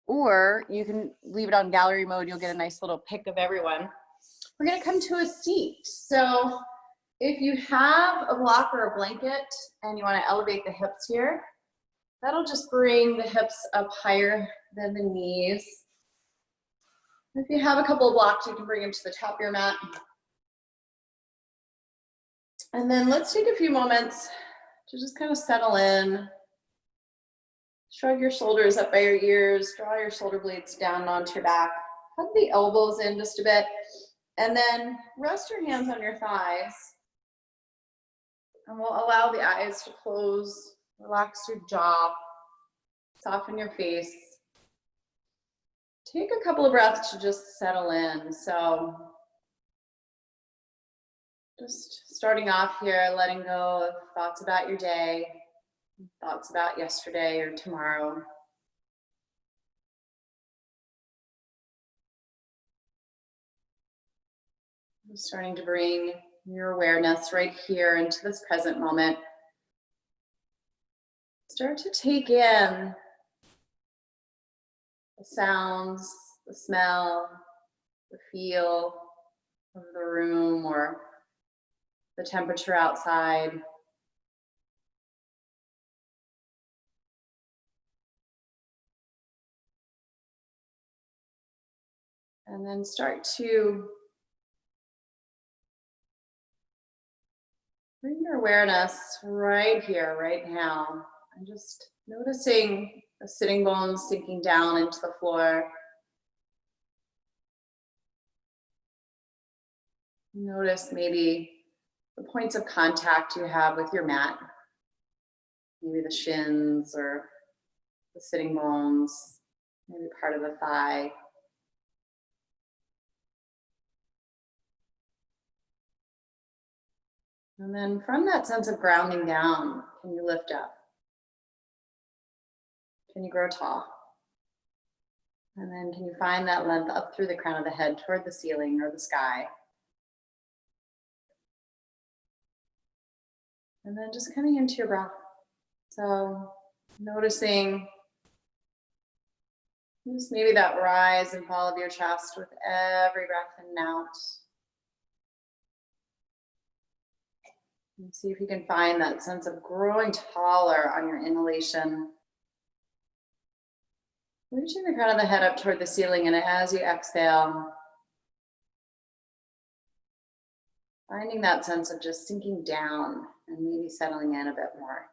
or you can leave it on gallery mode. You'll get a nice little pic of everyone. We're gonna come to a seat. So if you have a block or a blanket and you wanna elevate the hips here, that'll just bring the hips up higher than the knees. If you have a couple of blocks, you can bring them to the top of your mat. And then let's take a few moments to just kind of settle in. Shrug your shoulders up by your ears, draw your shoulder blades down onto your back, hug the elbows in just a bit, and then rest your hands on your thighs. And we'll allow the eyes to close, relax your jaw, soften your face. Take a couple of breaths to just settle in. So just starting off here, letting go of thoughts about your day, thoughts about yesterday or tomorrow. Just starting to bring your awareness right here into this present moment. Start to take in the sounds, the smell, the feel of the room or the temperature outside. And then start to bring your awareness right here, right now, and just noticing the sitting bones sinking down into the floor. Notice maybe the points of contact you have with your mat, maybe the shins or the sitting bones, maybe part of the thigh. And then from that sense of grounding down, can you lift up? Can you grow tall? And then can you find that length up through the crown of the head toward the ceiling or the sky? And then just coming into your breath. So noticing just maybe that rise and fall of your chest with every breath in and out. And see if you can find that sense of growing taller on your inhalation. Reaching the crown of the head up toward the ceiling, and as you exhale, finding that sense of just sinking down and maybe settling in a bit more.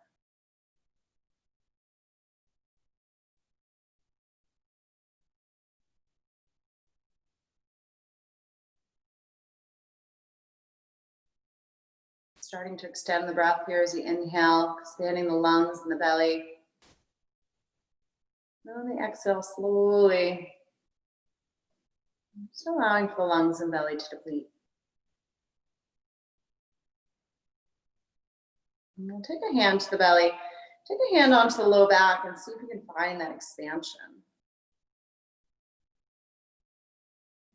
Starting to extend the breath here as you inhale, expanding the lungs and the belly. And on the exhale, slowly, just allowing for the lungs and belly to deplete. And we'll take a hand to the belly, take a hand onto the low back and see if you can find that expansion.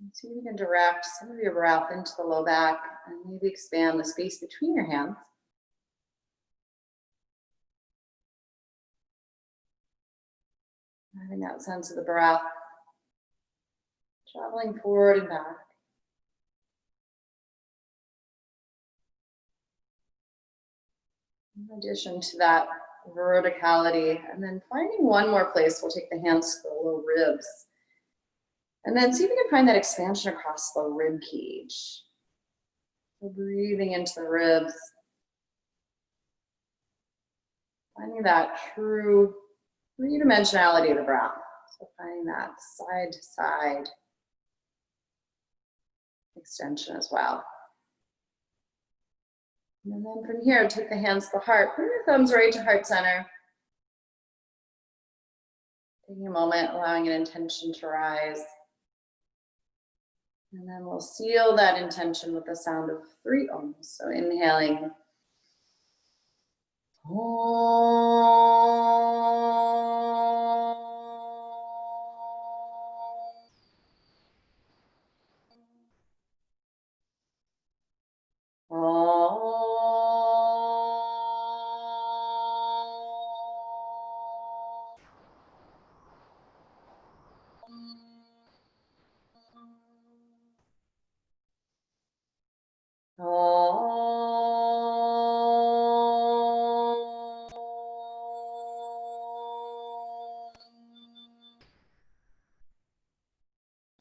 And see if you can direct some of your breath into the low back and maybe expand the space between your hands. Having that sense of the breath traveling forward and back. In addition to that verticality, and then finding one more place, we'll take the hands to the low ribs. And then see if you can find that expansion across the rib cage. So breathing into the ribs. Finding that true three-dimensionality of the breath. So finding that side to side extension as well. And then from here, take the hands to the heart. Bring your thumbs right to heart center. Taking a moment, allowing an intention to rise. And then we'll seal that intention with the sound of 3 ohms. So inhaling.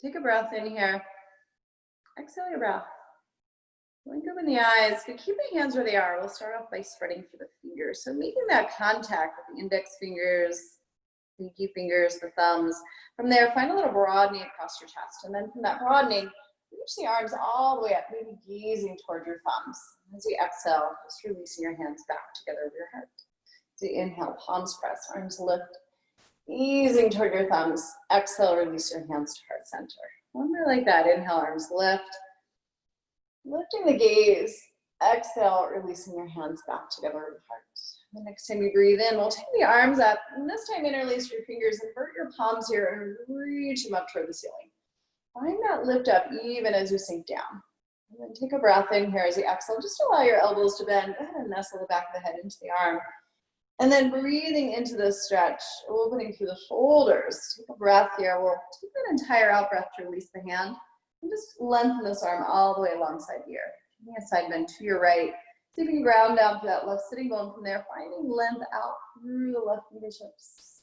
Take a breath in here. Exhale your breath. Blink open the eyes, but keep the hands where they are. We'll start off by spreading through the fingers. So making that contact with the index fingers, pinky fingers, the thumbs. From there, find a little broadening across your chest. And then from that broadening, reach the arms all the way up, maybe gazing toward your thumbs. As you exhale, just releasing your hands back together over your heart. As you inhale, palms press, arms lift, easing toward your thumbs. Exhale, release your hands to heart center. One more like that. Inhale, arms lift. Lifting the gaze. Exhale, releasing your hands back together over the heart. The next time you breathe in, we'll take the arms up. And this time, interlace your fingers, invert your palms here, and reach them up toward the ceiling. Find that lift up even as you sink down. And then take a breath in here as you exhale. Just allow your elbows to bend. Go ahead and nestle the back of the head into the arm. And then breathing into this stretch, opening through the shoulders. Take a breath here. We'll take that entire out breath to release the hand. And just lengthen this arm all the way alongside the ear. Taking a side bend to your right. See if you can ground down to that left sitting bone. From there, finding length out through the left fingertips.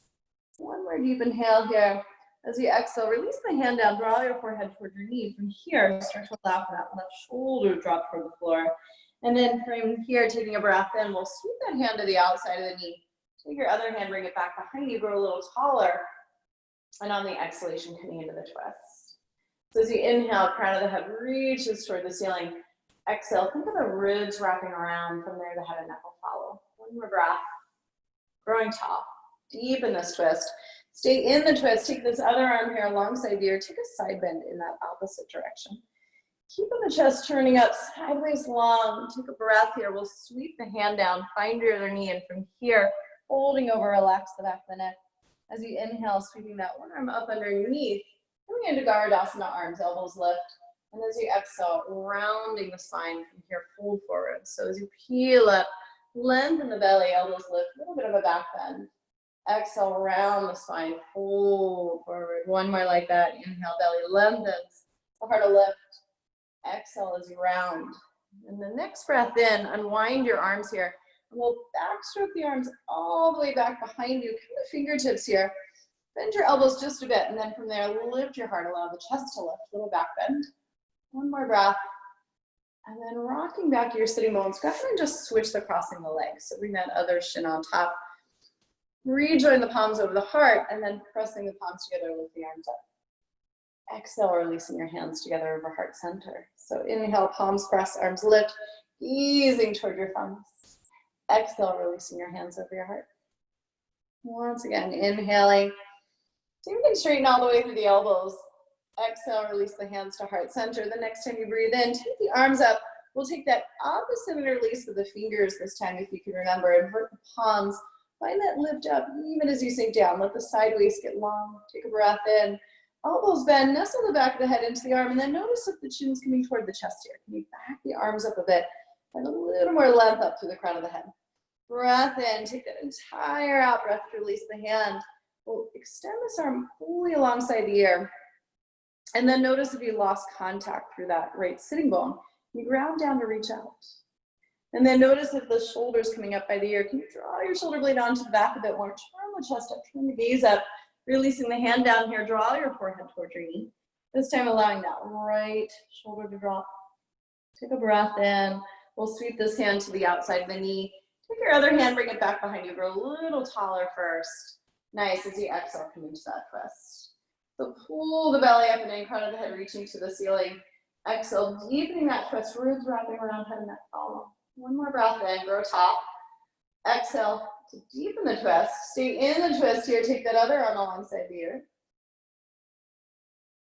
One more deep inhale here. As you exhale, release the hand down. Draw your forehead toward your knee. From here, start to allow for that left shoulder drop toward the floor. And then from here, taking a breath in, we'll sweep that hand to the outside of the knee. Take your other hand, bring it back behind you, grow a little taller. And on the exhalation, coming into the twist. So as you inhale, crown of the head reaches toward the ceiling. Exhale, think of the ribs wrapping around. From there, the head and neck will follow. One more breath. Growing tall. Deep in this twist. Stay in the twist. Take this other arm here alongside the ear. Take a side bend in that opposite direction. Keeping the chest turning up sideways long. Take a breath here. We'll sweep the hand down. Find your other knee. And from here, folding over, relax the back of the neck. As you inhale, sweeping that one arm up underneath. Coming into Garudasana, arms, elbows lift. And as you exhale, rounding the spine from here, fold forward. So as you peel up, lengthen the belly, elbows lift, a little bit of a back bend. Exhale, round the spine, fold forward. One more like that. Inhale, belly lengthens, the heart will lift. Exhale as you round. And the next breath in, unwind your arms here. And we'll backstroke the arms all the way back behind you. Come to fingertips here. Bend your elbows just a bit. And then from there, lift your heart. Allow the chest to lift. Little back bend. One more breath. And then rocking back to your sitting bones. Go ahead and just switch the crossing the legs. So bring that other shin on top. Rejoin the palms over the heart. And then pressing the palms together, lift the arms up. Exhale, releasing your hands together over heart center. So inhale, palms press, arms lift, easing toward your thumbs. Exhale, releasing your hands over your heart. Once again, inhaling. See if you can straighten all the way through the elbows. Exhale, release the hands to heart center. The next time you breathe in, take the arms up. We'll take that opposite interlace with the fingers this time, if you can remember. Invert the palms. Find that lift up even as you sink down. Let the side waist get long. Take a breath in. Elbows bend, nestle the back of the head into the arm, and then notice if the chin's coming toward the chest here. Can you back the arms up a bit? Find a little more length up through the crown of the head. Breath in, take that entire out breath to release the hand. We'll extend this arm fully alongside the ear. And then notice if you lost contact through that right sitting bone. You ground down to reach out. And then notice if the shoulder's coming up by the ear. Can you draw your shoulder blade onto the back a bit more? Turn the chest up, turn the gaze up. Releasing the hand down here, draw your forehead toward your knee. This time allowing that right shoulder to drop. Take a breath in. We'll sweep this hand to the outside of the knee. Take your other hand, bring it back behind you. Grow a little taller first. Nice, as you exhale, come into that twist. So pull the belly up and then crown of the head reaching to the ceiling. Exhale, deepening that twist, ribs wrapping around head and neck follow. One more breath in, grow tall. Exhale. To deepen the twist, stay in the twist here, take that other arm alongside the ear.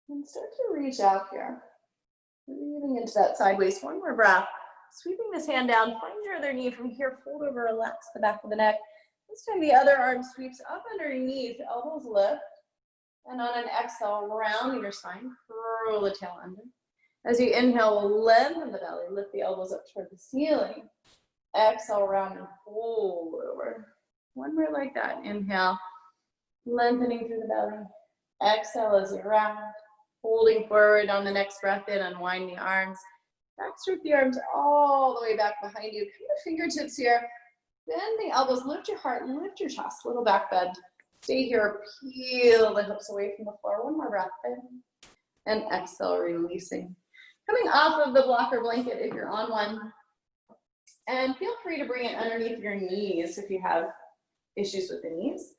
And start to reach out here. Breathing into that side waist, one more breath. Sweeping this hand down, find your other knee from here, fold over, relax the back of the neck. This time the other arm sweeps up underneath, elbows lift. And on an exhale, rounding your spine, curl the tail under. As you inhale, we'll lengthen the belly, lift the elbows up toward the ceiling. Exhale, round and fold over. One more like that. Inhale, lengthening through the belly. Exhale as you round. Holding forward on the next breath in, unwind the arms. Backstroke the arms all the way back behind you. Come to fingertips here. Bend the elbows, lift your heart, lift your chest. Little back bend. Stay here, peel the hips away from the floor. One more breath in. And exhale, releasing. Coming off of the blocker blanket if you're on one. And feel free to bring it underneath your knees if you have issues with the knees.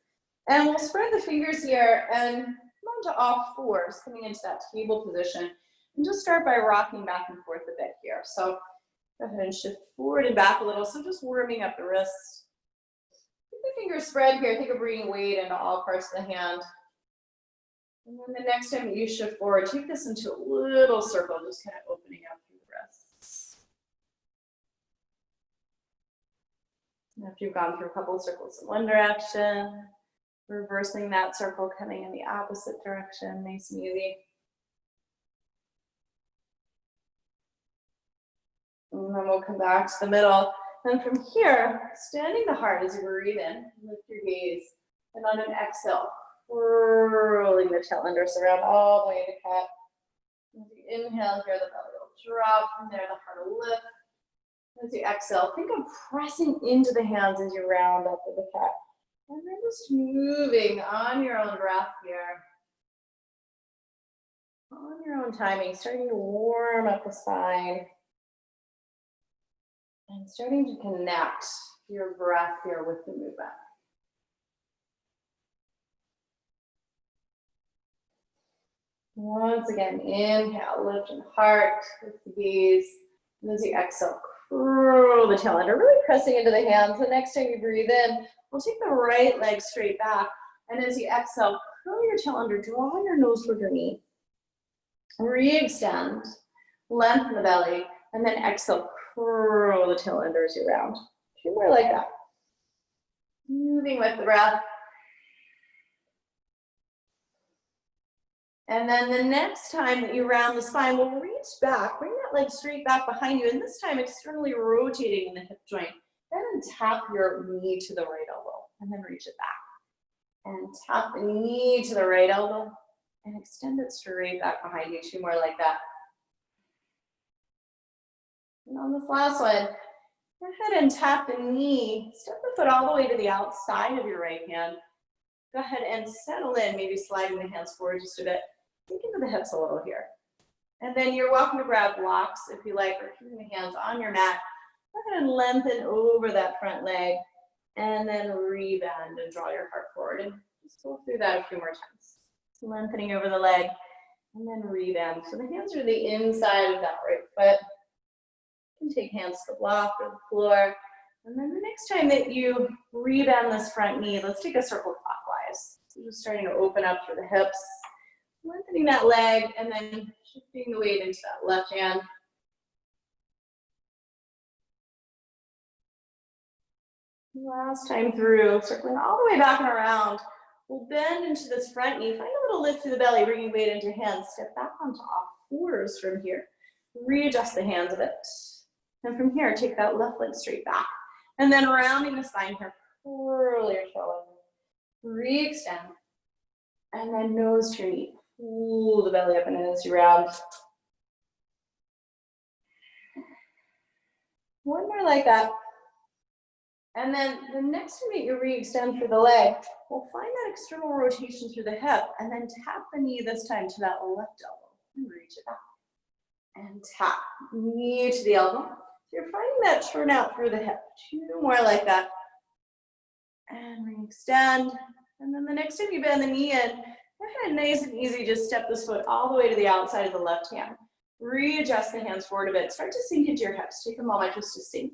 And we'll spread the fingers here and come onto all fours, coming into that table position. And just start by rocking back and forth a bit here. So go ahead and shift forward and back a little. So just warming up the wrists. Keep the fingers spread here. Think of bringing weight into all parts of the hand. And then the next time you shift forward, take this into a little circle, just kind of opening up through the wrists. After you've gone through a couple of circles in one direction, reversing that circle, coming in the opposite direction, nice and easy. And then we'll come back to the middle. And from here, standing the heart as you breathe in, lift your gaze. And on an exhale, rolling the tail unders around all the way to cat. As you inhale here, the belly will drop. From there, the heart will lift. As you exhale, think of pressing into the hands as you round up with the cat. And then just moving on your own breath here. On your own timing, starting to warm up the spine. And starting to connect your breath here with the movement. Once again, inhale, lift the heart, lift the gaze. And as you exhale, curl the tail under, really pressing into the hands. The next time you breathe in, we'll take the right leg straight back. And as you exhale, curl your tail under, draw your nose toward your knee. Re-extend, lengthen the belly, and then exhale, curl the tail under as you round. 2 more like that. Moving with the breath. And then the next time that you round the spine, we'll reach back, bring that leg straight back behind you, and this time externally rotating the hip joint. Then tap your knee to the right elbow, and then reach it back. And tap the knee to the right elbow, and extend it straight back behind you. 2 more like that. And on this last one, go ahead and tap the knee, step the foot all the way to the outside of your right hand. Go ahead and settle in, maybe sliding the hands forward just a bit. Sink into the hips a little here. And then you're welcome to grab blocks if you like, or keeping the hands on your mat. Go ahead and lengthen over that front leg, and then rebend and draw your heart forward. And just go through that a few more times. So lengthening over the leg, and then rebend. So the hands are the inside of that right foot. You can take hands to the block or the floor. And then the next time that you rebend this front knee, let's take a circle clockwise. So just starting to open up through the hips, lengthening that leg, and then shifting the weight into that left hand. Last time through, circling all the way back and around. We'll bend into this front knee, find a little lift through the belly, bringing weight into your hands. Step back onto all fours from here. Readjust the hands a bit. And from here, take that left leg straight back. And then rounding the spine here, curl your toe under. Re-extend. And then nose to your knee. Pull the belly up and in as you round. 1 more like that. And then the next time that you re-extend through the leg, we'll find that external rotation through the hip, and then tap the knee this time to that left elbow. And reach it back. And tap, knee to the elbow. So you're finding that turnout through the hip. 2 more like that. And re-extend. And then the next time you bend the knee in, go ahead, nice and easy, just step this foot all the way to the outside of the left hand. Readjust the hands forward a bit. Start to sink into your hips. Take a moment just to sink.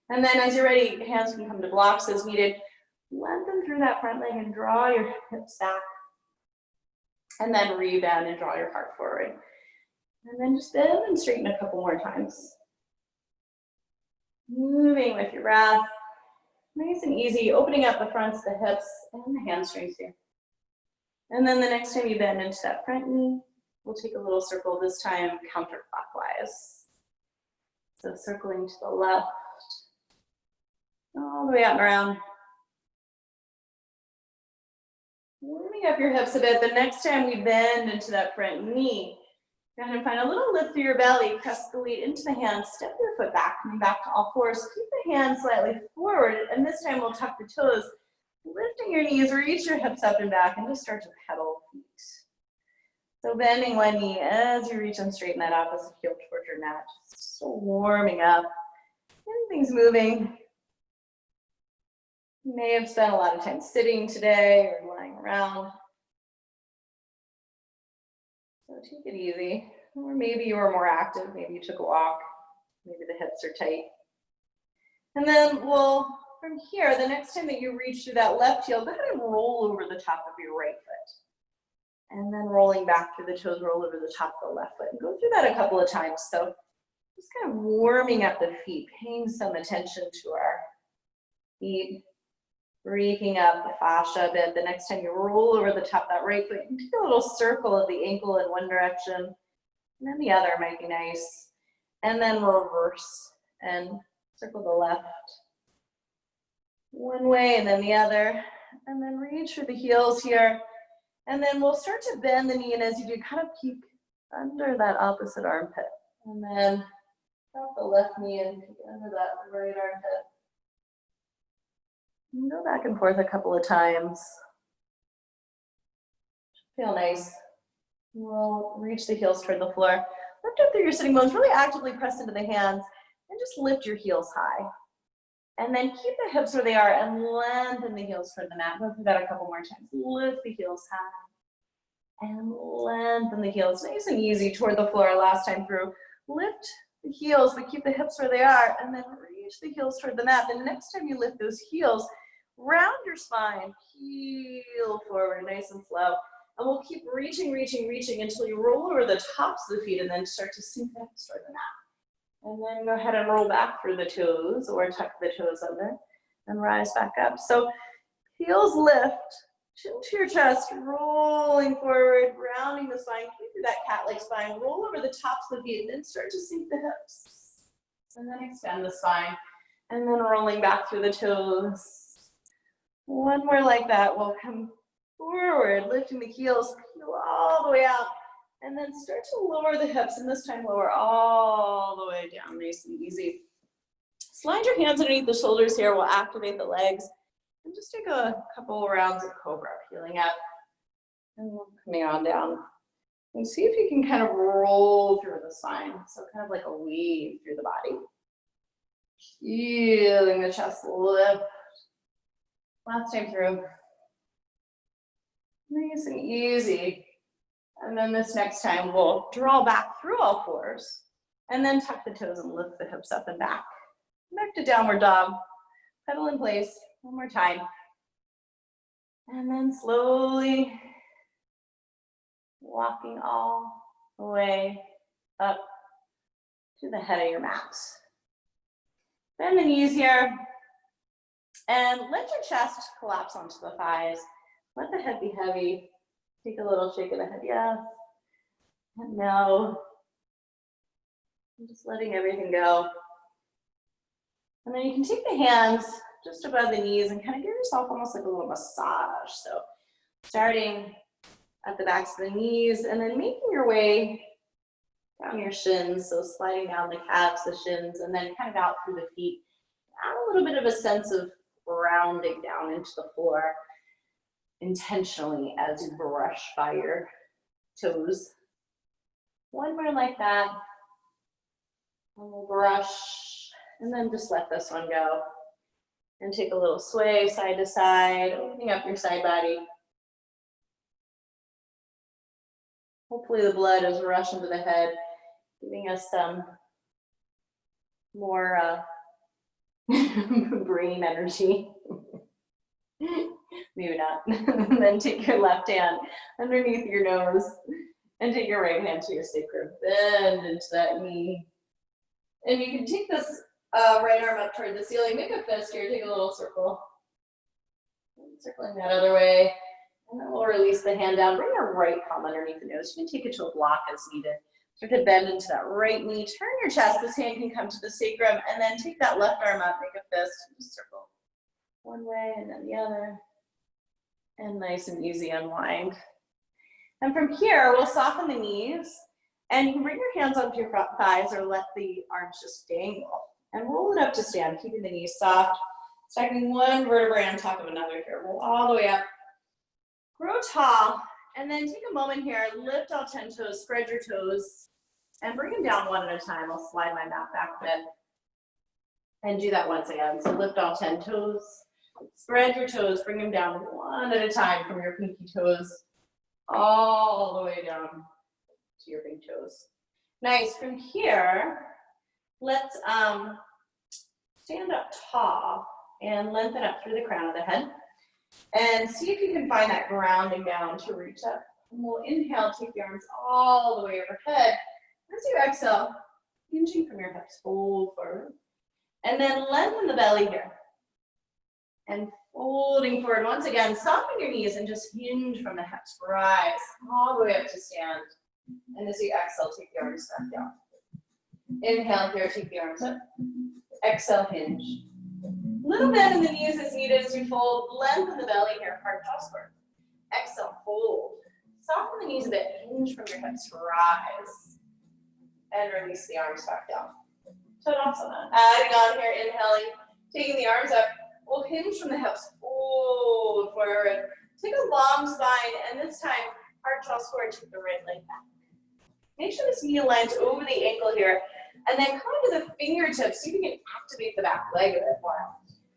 And then as you're ready, hands can come to blocks as needed. Lengthen through that front leg and draw your hips back. And then rebend and draw your heart forward. And then just bend and straighten a couple more times. Moving with your breath. Nice and easy, opening up the fronts, the hips, and the hamstrings here. And then the next time you bend into that front knee, we'll take a little circle, this time counterclockwise. So circling to the left, all the way out and around. Warming up your hips a bit. The next time we bend into that front knee, go ahead and find a little lift through your belly. Press the weight into the hands. Step your foot back, coming back to all fours. Keep the hands slightly forward, and this time we'll tuck the toes. Lifting your knees, reach your hips up and back, and just start to pedal feet. So bending one knee as you reach and straighten that opposite heel towards your mat. Just so warming up. Getting things moving. You may have spent a lot of time sitting today or lying around. So take it easy. Or maybe you were more active. Maybe you took a walk. Maybe the hips are tight. And then from here, the next time that you reach through that left heel, go ahead and roll over the top of your right foot. And then rolling back through the toes, roll over the top of the left foot. And go through that a couple of times. So just kind of warming up the feet, paying some attention to our feet, breaking up the fascia a bit. The next time you roll over the top of that right foot, you can take a little circle of the ankle in one direction, and then the other might be nice. And then reverse and circle the left one way and then the other. And then reach for the heels here. And then we'll start to bend the knee, and as you do, kind of peek under that opposite armpit. And then drop the left knee and peek under that right armpit. And go back and forth a couple of times. Feel nice. We'll reach the heels toward the floor. Lift up through your sitting bones, really actively press into the hands, and just lift your heels high. And then keep the hips where they are and lengthen the heels toward the mat. Go through that a couple more times. Lift the heels high and lengthen the heels. Nice and easy toward the floor last time through. Lift the heels, but keep the hips where they are, and then reach the heels toward the mat. The next time you lift those heels, round your spine, heel forward, nice and slow. And we'll keep reaching until you roll over the tops of the feet and then start to sink the hips toward the mat. And then go ahead and roll back through the toes or tuck the toes under and rise back up. So heels lift, chin to your chest, rolling forward, rounding the spine, keep through that cat-like spine, roll over the tops of the feet and then start to sink the hips. And then extend the spine and then rolling back through the toes. One more like that. We'll come forward, lifting the heels, peel all the way out. And then start to lower the hips, and this time lower all the way down, nice and easy. Slide your hands underneath the shoulders here. We'll activate the legs. And just take a couple rounds of Cobra, peeling up. And coming on down. And see if you can kind of roll through the spine. So kind of like a weave through the body. Feeling the chest lift. Last time through. Nice and easy. And then this next time, we'll draw back through all fours and then tuck the toes and lift the hips up and back. Back to downward dog. Pedal in place. One more time. And then slowly walking all the way up to the head of your mat. Bend the knees here. And let your chest collapse onto the thighs. Let the head be heavy. Take a little shake of the head, yes, and no. I'm just letting everything go. And then you can take the hands just above the knees and kind of give yourself almost like a little massage. So starting at the backs of the knees and then making your way down your shins. So sliding down the calves, the shins, and then kind of out through the feet. Add a little bit of a sense of rounding down into the floor. Intentionally as you brush by your toes. One more like that. And we'll brush and then just let this one go. And take a little sway side to side, opening up your side body. Hopefully the blood is rushing to the head, giving us some more brain energy. Maybe not. And then take your left hand underneath your nose and take your right hand to your sacrum. Bend into that knee. And you can take this right arm up toward the ceiling. Make a fist here. Take a little circle. Circling that other way. And then we'll release the hand down. Bring your right palm underneath the nose. You can take it to a block as needed. Start to bend into that right knee. Turn your chest. This hand can come to the sacrum. And then take that left arm up. Make a fist. Just circle one way and then the other. And nice and easy unwind. And from here, we'll soften the knees. And you can bring your hands onto your front thighs or let the arms just dangle. And roll it up to stand, keeping the knees soft. Stacking one vertebrae on top of another here. Roll all the way up. Grow tall. And then take a moment here, lift all 10 toes, spread your toes, and bring them down one at a time. I'll slide my mat back a bit. And do that once again. So lift all 10 toes, spread your toes, bring them down one at a time from your pinky toes all the way down to your big toes. Nice. From here, let's stand up tall and lengthen up through the crown of the head. And see if you can find that grounding down to reach up. And we'll inhale, take the arms all the way overhead. As you exhale, hinging from your hips, fold forward. And then lengthen the belly here. And folding forward. Once again, soften your knees and just hinge from the hips. Rise all the way up to stand. And as you exhale, take the arms back down. Inhale here, take the arms up. Exhale, hinge. Little bend in the knees is needed as you fold. Lengthen the belly here, heart draws forward. Exhale, fold. Soften the knees a bit, hinge from your hips, rise. And release the arms back down. Tadasana. Adding on here, inhaling, taking the arms up. We'll hinge from the hips, fold forward. Take a long spine, and this time, heart draws forward, take the right leg back. Make sure this knee aligns over the ankle here. And then come to the fingertips so you can activate the back leg a bit more.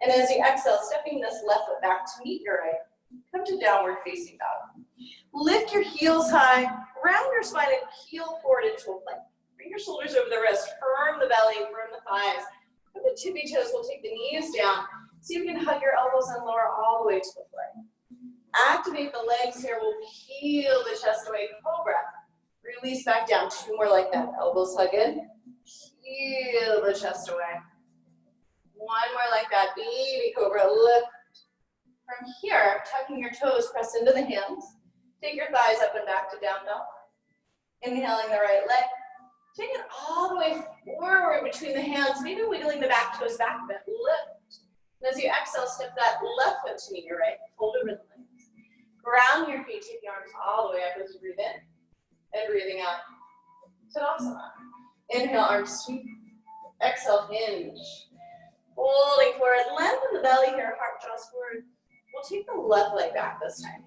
And as you exhale, stepping this left foot back to meet your right, come to downward facing dog. Lift your heels high, round your spine and heel forward into a plank. Bring your shoulders over the wrist, firm the belly, firm the thighs. With the tippy toes, we'll take the knees down. See if you can hug your elbows and lower all the way to the floor. Activate the legs here, we'll peel the chest away, cobra. Release back down, 2 more like that, elbows hug in. Peel the chest away. 1 more like that, baby cobra, lift. From here, tucking your toes, press into the hands. Take your thighs up and back to down dog. Inhaling the right leg. Take it all the way forward between the hands, maybe wiggling the back toes back a bit, lift. And as you exhale, step that left foot to meet your right, fold over the legs. Ground your feet, take the arms all the way up as you breathe in, and breathing out. Tadasana. Inhale, arms sweep. Exhale, hinge. Folding forward, lengthen the belly here, heart draws forward. We'll take the left leg back this time.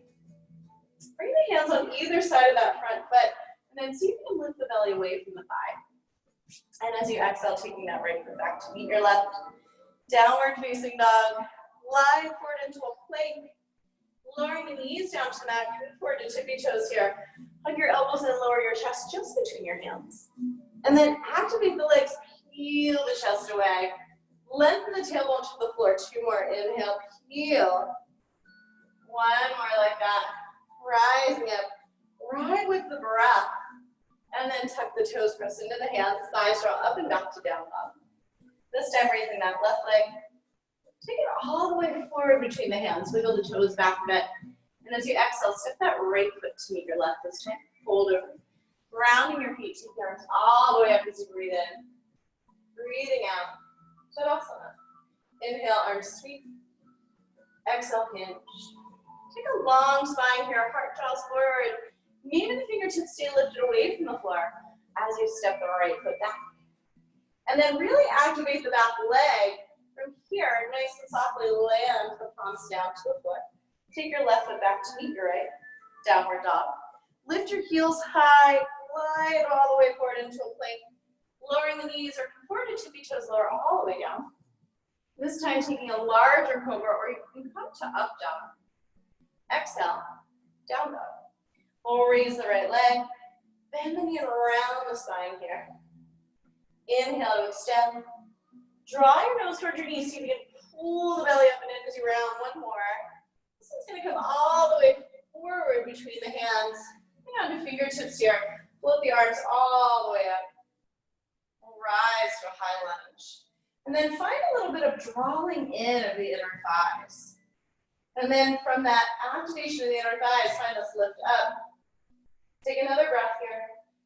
Bring the hands on either side of that front foot, and then see if you can lift the belly away from the thigh. And as you exhale, taking that right foot back to meet your left. Downward facing dog. Glide forward into a plank. Lowering the knees down to the mat, move forward to tippy toes here. Hug your elbows and lower your chest just between your hands. And then activate the legs, peel the chest away. Lengthen the tailbone to the floor. 2 more. Inhale, peel. 1 more like that. Rising up. Ride with the breath. And then tuck the toes, press into the hands. Thighs draw up and back to down dog. This time raising that left leg. Take it all the way forward between the hands. Wiggle the toes back a bit. And as you exhale, step that right foot to meet your left this time. Fold over. Grounding your feet. Take the arms all the way up as you breathe in. Breathing out. Tadasana. Inhale, arms sweep. Exhale, hinge. Take a long spine here. Heart draws forward. Maybe the fingertips stay lifted away from the floor as you step the right foot back. And then really activate the back leg. From here, nice and softly land the palms down to the floor. Take your left foot back to meet your right. Downward dog. Lift your heels high. Glide all the way forward into a plank. Lowering the knees or come forward to tippy toes, lower all the way down. This time taking a larger cobra, or you can come to up dog. Exhale, down dog. We'll raise the right leg. Bend the knee around the spine here. Inhale to extend. Draw your nose towards your knees. See if you can pull the belly up and in as you round. 1 more. This one's going to come all the way forward between the hands. Hang on to fingertips here. Float the arms all the way up. Rise to a high lunge. And then find a little bit of drawing in of the inner thighs. And then from that activation of the inner thighs, find us lift up. Take another breath here.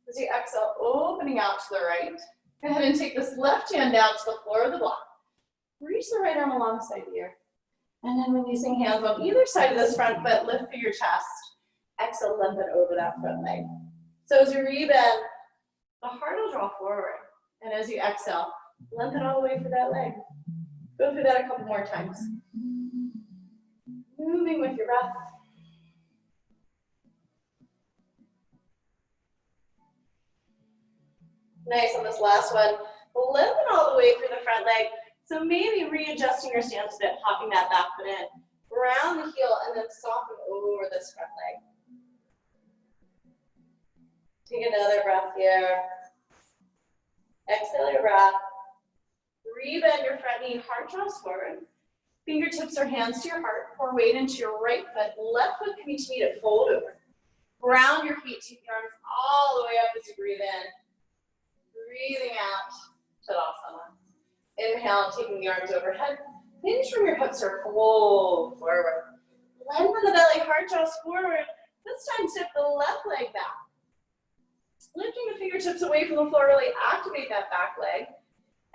As you exhale, opening out to the right. Go ahead and take this left hand down to the floor of the block. Reach the right arm alongside the ear. And then releasing hands on either side of this front foot, lift through your chest. Exhale, lengthen over that front leg. So as you rebend, the heart will draw forward. And as you exhale, lengthen all the way for that leg. Go through that a couple more times. Moving with your breath. Nice on this last one. Limping all the way through the front leg. So maybe readjusting your stance a bit, popping that back foot in. Round the heel and then soften over this front leg. Take another breath here. Exhale your breath. Rebend your front knee, heart draws forward. Fingertips or hands to your heart, pour weight into your right foot. Left foot can be to meet it, fold over. Ground your feet, take your arms all the way up as you breathe in. Breathing out, Tadasana. Inhale, taking the arms overhead. Hinge from your hips or fold forward. Lengthen the belly, heart draws forward. This time, tip the left leg back. Lifting the fingertips away from the floor, really activate that back leg.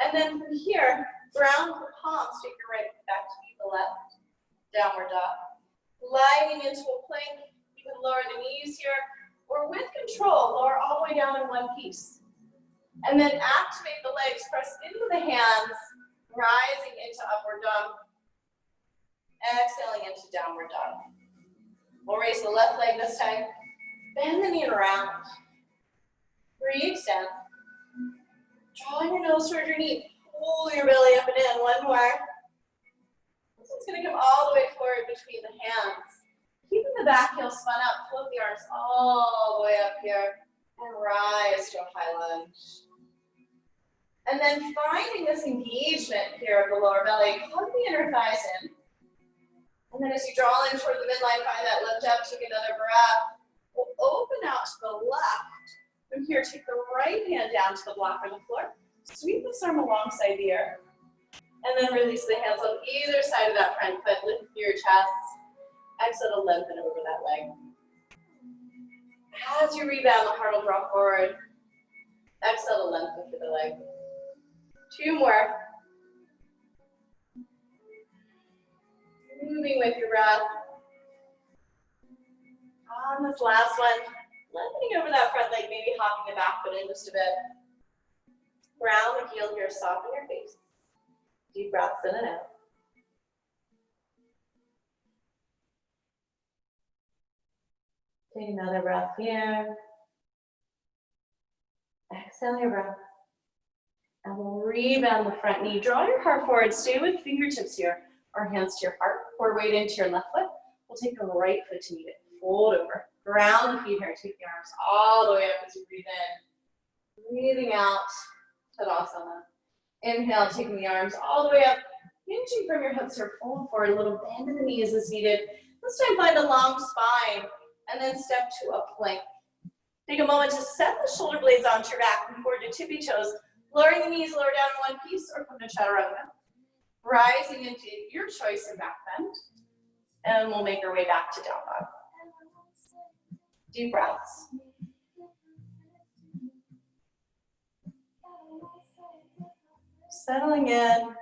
And then from here, ground the palms, take your right foot back to meet the left. Downward dog. Gliding into a plank, you can lower the knees here, or with control, lower all the way down in one piece. And then activate the legs, press into the hands, rising into upward dog. Exhaling into downward dog. We'll raise the left leg this time. Bend the knee around. Re-extend. Draw your nose toward your knee. Pull your belly up and in. One more. This one's going to come all the way forward between the hands. Keeping the back heel spun up. Float the arms all the way up here. And rise to a high lunge. And then finding this engagement here of the lower belly. Hug the inner thighs in. And then as you draw in toward the midline, find that lift up. Take another breath. We'll open out to the left. From here, take the right hand down to the block on the floor. Sweep this arm alongside the ear. And then release the hands on either side of that front foot. Lift your chest. Exhale to lengthen over that leg. As you rebound, the heart will draw forward. Exhale to lengthen through the leg. Two more. Moving with your breath. On this last one, lengthening over that front leg, maybe hopping the back foot in just a bit. Ground the heel here, soften your face. Deep breaths in and out. Take another breath here. Exhale your breath. And we'll rebound the front knee. Draw your heart forward. Stay with fingertips here or hands to your heart. Pour weight into your left foot. We'll take the right foot to meet it. Fold over. Ground the feet here. Take the arms all the way up as you breathe in. Breathing out, Tadasana. Inhale, taking the arms all the way up. Hinging from your hips or fold forward. A little bend in the knees is needed. This time find a long spine. And then step to a plank. Take a moment to set the shoulder blades onto your back and forward to tippy toes. Lowering the knees, lower down in one piece or come to chaturanga. Rising into your choice of back bend. And we'll make our way back to down dog. Deep breaths. Settling in.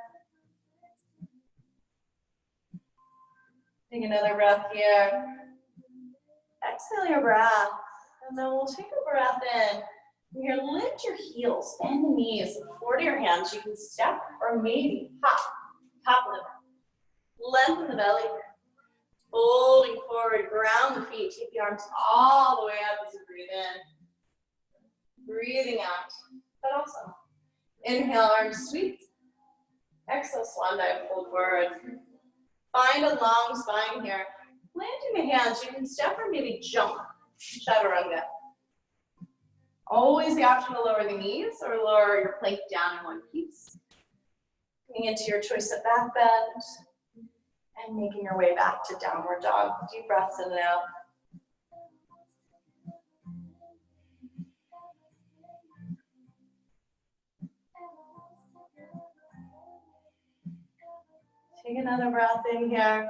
Take another breath here. Exhale your breath. And then we'll take a breath in. Here, lift your heels, bend the knees, forward your hands. You can step or maybe hop, top lift. Lengthen the belly. Folding forward, ground the feet. Take the arms all the way up as you breathe in. Breathing out. Tadasana. Inhale, arms sweep. Exhale, swan dive, fold forward. Find a long spine here. Planting the hands, you can step or maybe jump. Chaturanga. Always the option to lower the knees or lower your plank down in one piece. Coming into your choice of back bend and making your way back to downward dog. Deep breaths in and out. Take another breath in here.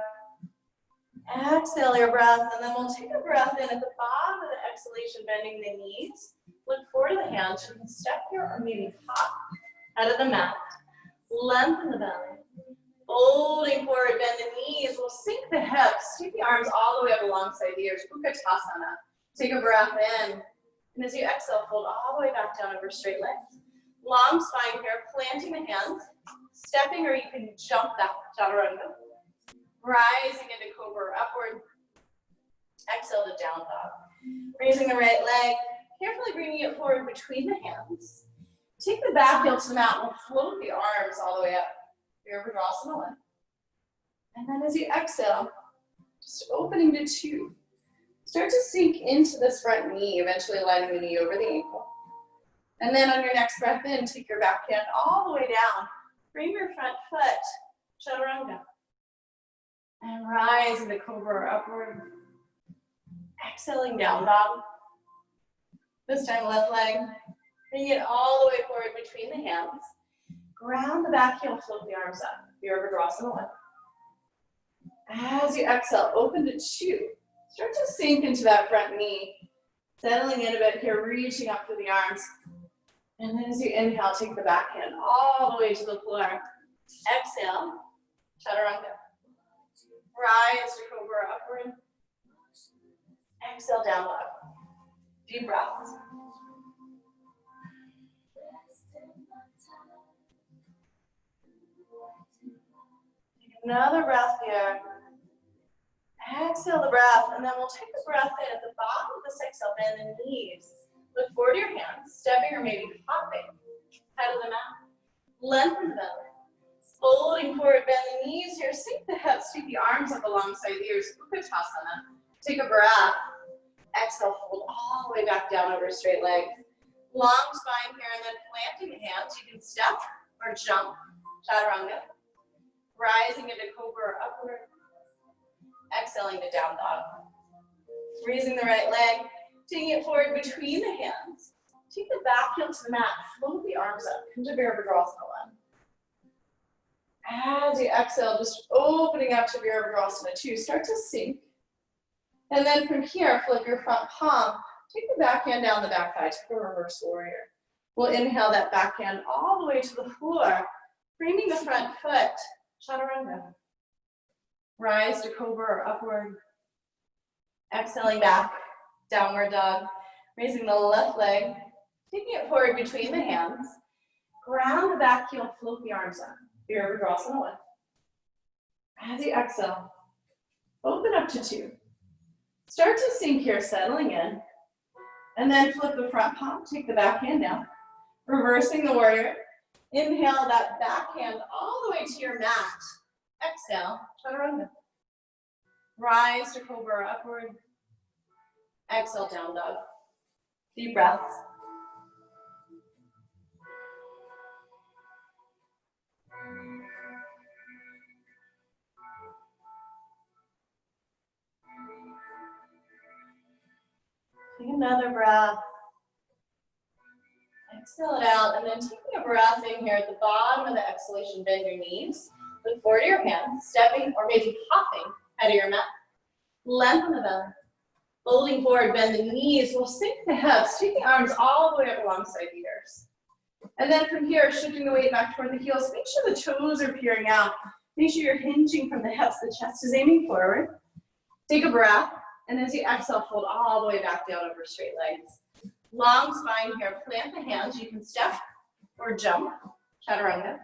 Exhale your breath, and then we'll take a breath in at the bottom of the exhalation, bending the knees. Look forward to the hands. You can step here or maybe hop out of the mat. Lengthen the belly. Folding forward, bend the knees. We'll sink the hips. Take the arms all the way up alongside the ears. Utkatasana. Take a breath in. And as you exhale, fold all the way back down over straight legs. Long spine here, planting the hands. Stepping or you can jump that chaturanga. Rising into cobra upward. Exhale to down dog. Raising the right leg. Carefully bringing it forward between the hands. Take the back heel to the mat. We'll float the arms all the way up. Virabhadrasana 1. And then as you exhale, just opening to 2. Start to sink into this front knee, eventually lining the knee over the ankle. And then on your next breath in, take your back hand all the way down. Bring your front foot, chaturanga. And rise into cobra or upward. Exhaling down dog. This time left leg. Bring it all the way forward between the hands. Ground the back heel, float the arms up. Virabhadrasana 1. As you exhale, open to 2. Start to sink into that front knee. Settling in a bit here, reaching up through the arms. And then as you inhale, take the back hand all the way to the floor. Exhale, chaturanga. Rise to cobra upward. Exhale, down dog. Deep breaths. Take another breath here. Exhale the breath, and then we'll take the breath in. At the bottom of this exhale, bend the knees. Look forward to your hands, stepping or maybe hopping. Head of the mat. Lengthen the belly. Folding forward, bend the knees here. Sink the hips, take the arms up alongside the ears. Utkatasana. Take a breath. Exhale, fold all the way back down over a straight leg. Long spine here, and then planting the hands. You can step or jump. Chaturanga. Rising into cobra or upward. Exhaling to down dog. Raising the right leg. Taking it forward between the hands. Take the back heel to the mat. Float the arms up. Come to Virabhadrasana 1. As you exhale, just opening up to Virabhadrasana 2. Start to sink. And then from here, flip your front palm. Take the back hand down the back thigh. Take a reverse warrior. We'll inhale that back hand all the way to the floor. Framing the front foot. Chaturanga. Rise to cobra or upward. Exhaling back. Downward dog. Raising the left leg. Taking it forward between the hands. Ground the back heel. Float the arms up. Virabhadrasana 1. As you exhale, open up to 2. Start to sink here, settling in. And then flip the front palm. Take the back hand down. Reversing the warrior. Inhale that back hand all the way to your mat. Exhale, chaturanga. Rise to cobra or upward. Exhale, down dog. Deep breaths. Take another breath. Exhale it out, and then taking a breath in here at the bottom of the exhalation, bend your knees. Look forward to your hands, stepping or maybe hopping out of your mat. Lengthen the belly. Folding forward, bend the knees. We'll sink the hips. Take the arms all the way up alongside the ears. And then from here, shifting the weight back toward the heels. Make sure the toes are peering out. Make sure you're hinging from the hips. The chest is aiming forward. Take a breath. And as you exhale, fold all the way back down over straight legs. Long spine here. Plant the hands. You can step or jump. Chaturanga.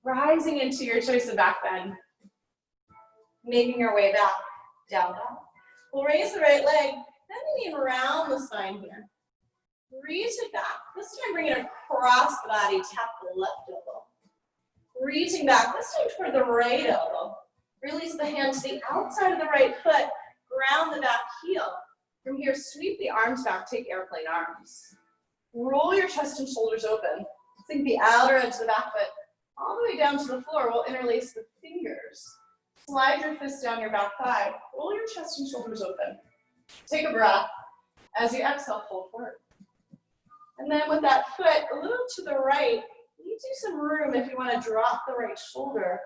Rising into your choice of back bend. Making your way back. Down dog. We'll raise the right leg. Bending around the spine here. Reach it back. This time bring it across the body. Tap the left elbow. Reaching back. This time toward the right elbow. Release the hand to the outside of the right foot. Ground the back heel. From here, sweep the arms back. Take airplane arms. Roll your chest and shoulders open. Sink the outer edge of the back foot all the way down to the floor. We'll interlace the fingers. Slide your fists down your back thigh. Roll your chest and shoulders open. Take a breath. As you exhale, fold forward. And then with that foot a little to the right, leaves you some room if you want to drop the right shoulder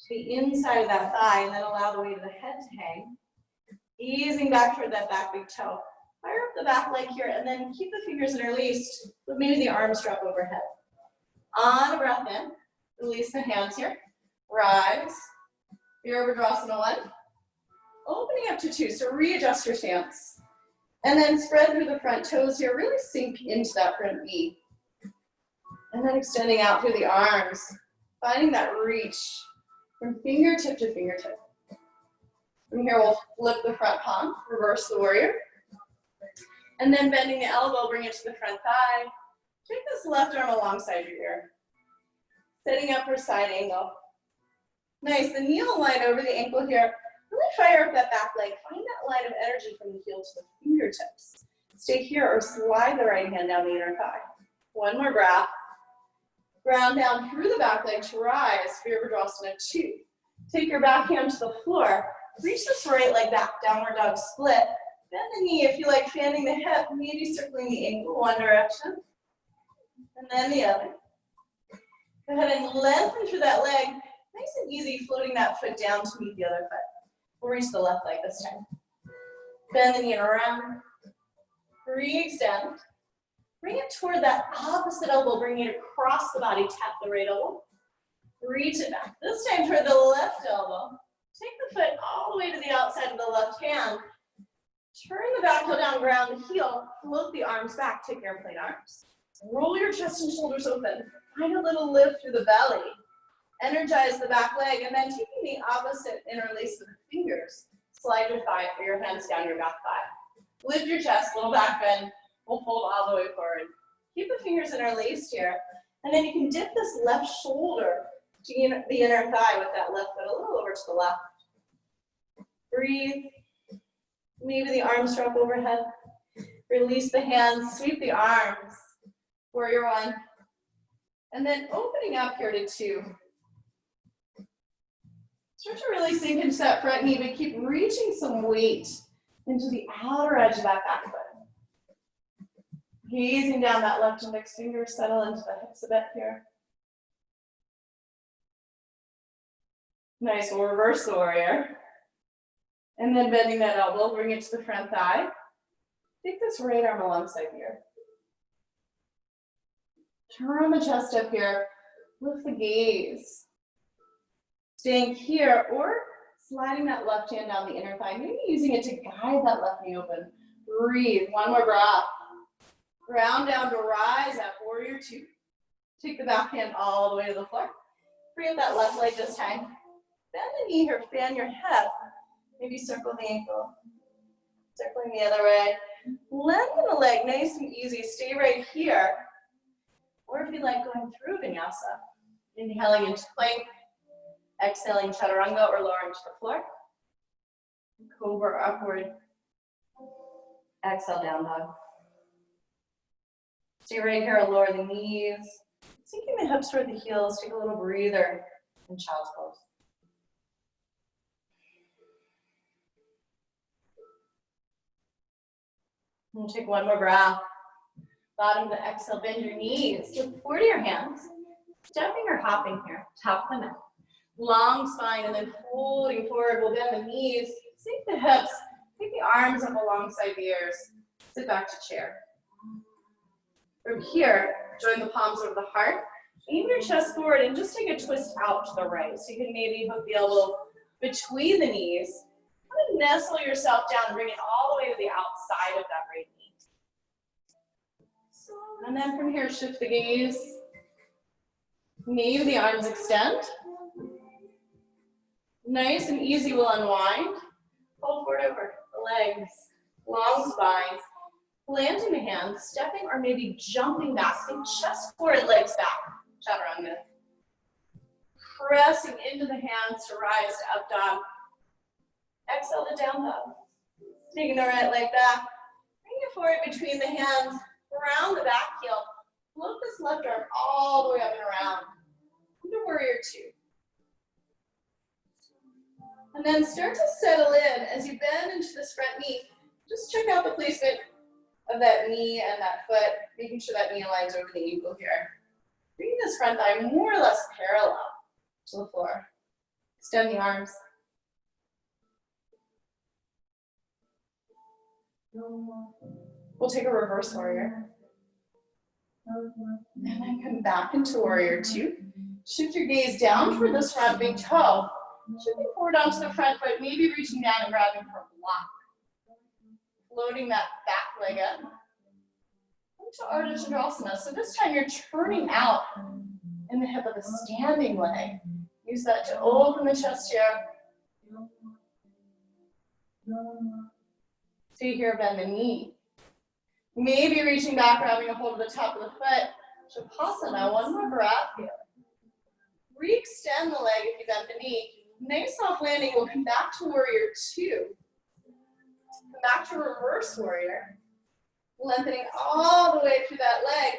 to the inside of that thigh and then allow the weight of the head to hang. Easing back toward that back big toe. Fire up the back leg here and then keep the fingers interlaced, but maybe the arms drop overhead. On a breath in, release the hands here. Rise. Virabhadrasana 1. Opening up to 2, so readjust your stance. And then spread through the front toes here, really sink into that front knee. And then extending out through the arms, finding that reach from fingertip to fingertip. From here, we'll flip the front palm, reverse the warrior. And then bending the elbow, bring it to the front thigh. Take this left arm alongside your ear. Setting up for side angle. Nice, the knee will line over the ankle here. Really fire up that back leg. Find that line of energy from the heel to the fingertips. Stay here or slide the right hand down the inner thigh. One more breath. Ground down through the back leg to rise, Virabhadrasana 2. Take your back hand to the floor. Reach this right leg back, downward dog split. Bend the knee if you like, fanning the hip, maybe circling the ankle one direction. And then the other. Go ahead and lengthen through that leg. Nice and easy, floating that foot down to meet the other foot. We'll reach the left leg this time. Bend the knee and around. Re-extend. Bring it toward that opposite elbow, bringing it across the body, tap the right elbow. Reach it back. This time toward the left elbow. Take the foot all the way to the outside of the left hand. Turn the back heel down, ground the heel, float the arms back, take airplane arms. Roll your chest and shoulders open. Find a little lift through the belly. Energize the back leg, and then taking the opposite interlace of the fingers, slide your thigh or your hands down your back thigh. Lift your chest, little back bend. We'll fold all the way forward. Keep the fingers interlaced here, and then you can dip this left shoulder to the inner thigh with that left foot a little over to the left. Breathe. Maybe the arms drop overhead. Release the hands, sweep the arms. Warrior 1. And then opening up here to 2. Start to really sink into that front knee, but keep reaching some weight into the outer edge of that back foot. Gazing down that left index finger, settle into the hips a bit here. Nice, we'll reverse the warrior. And then bending that elbow, bring it to the front thigh. Take this right arm alongside here. Turn the chest up here, lift the gaze. Staying here or sliding that left hand down the inner thigh, maybe using it to guide that left knee open. Breathe, one more breath. Ground down to rise at warrior 2. Take the back hand all the way to the floor. Free up that left leg this time. Bend the knee here, fan your hip. Maybe circle the ankle. Circling the other way. Lengthen the leg, nice and easy. Stay right here. Or if you like, going through vinyasa. Inhaling into plank. Exhaling chaturanga or lowering to the floor. Cobra upward. Exhale, down dog. Stay right here, lower the knees. Sinking the hips toward the heels. Take a little breather in child's pose. And take one more breath. Bottom to exhale, bend your knees. Look forward to your hands. Stepping or hopping here, top of the mat. Long spine and then folding forward. We'll bend the knees, sink the hips, take the arms up alongside the ears. Sit back to chair. From here, join the palms over the heart. Aim your chest forward and just take a twist out to the right. So you can maybe hook the elbow between the knees. Kind of nestle yourself down and bring it all the way to the outside of that right knee. And then from here, shift the gaze. Maybe the arms extend. Nice and easy, we'll unwind. Fold forward over the legs, long spine. Planting the hands, stepping or maybe jumping back. Think chest forward, legs back. Chaturanga. Pressing into the hands to rise to up dog. Exhale to down dog. Taking the right leg back. Bring it forward between the hands. Around the back heel. Float this left arm all the way up and around. Into warrior 2. And then start to settle in as you bend into this front knee. Just check out the placement of that knee and that foot, making sure that knee aligns over the ankle here. Bring this front thigh more or less parallel to the floor. Extend the arms. We'll take a reverse warrior. And then come back into warrior 2. Shift your gaze down toward this front big toe. Shifting forward onto the front foot, maybe reaching down and grabbing for a block. Floating that back leg up into Ardha Chandrasana. So this time you're turning out in the hip of the standing leg. Use that to open the chest here. Stay here, bend the knee. Maybe reaching back, grabbing a hold of the top of the foot. Shavasana, one more breath here. Re-extend the leg if you bent the knee. Nice soft landing, we'll come back to warrior two. Come back to reverse warrior. Lengthening all the way through that leg.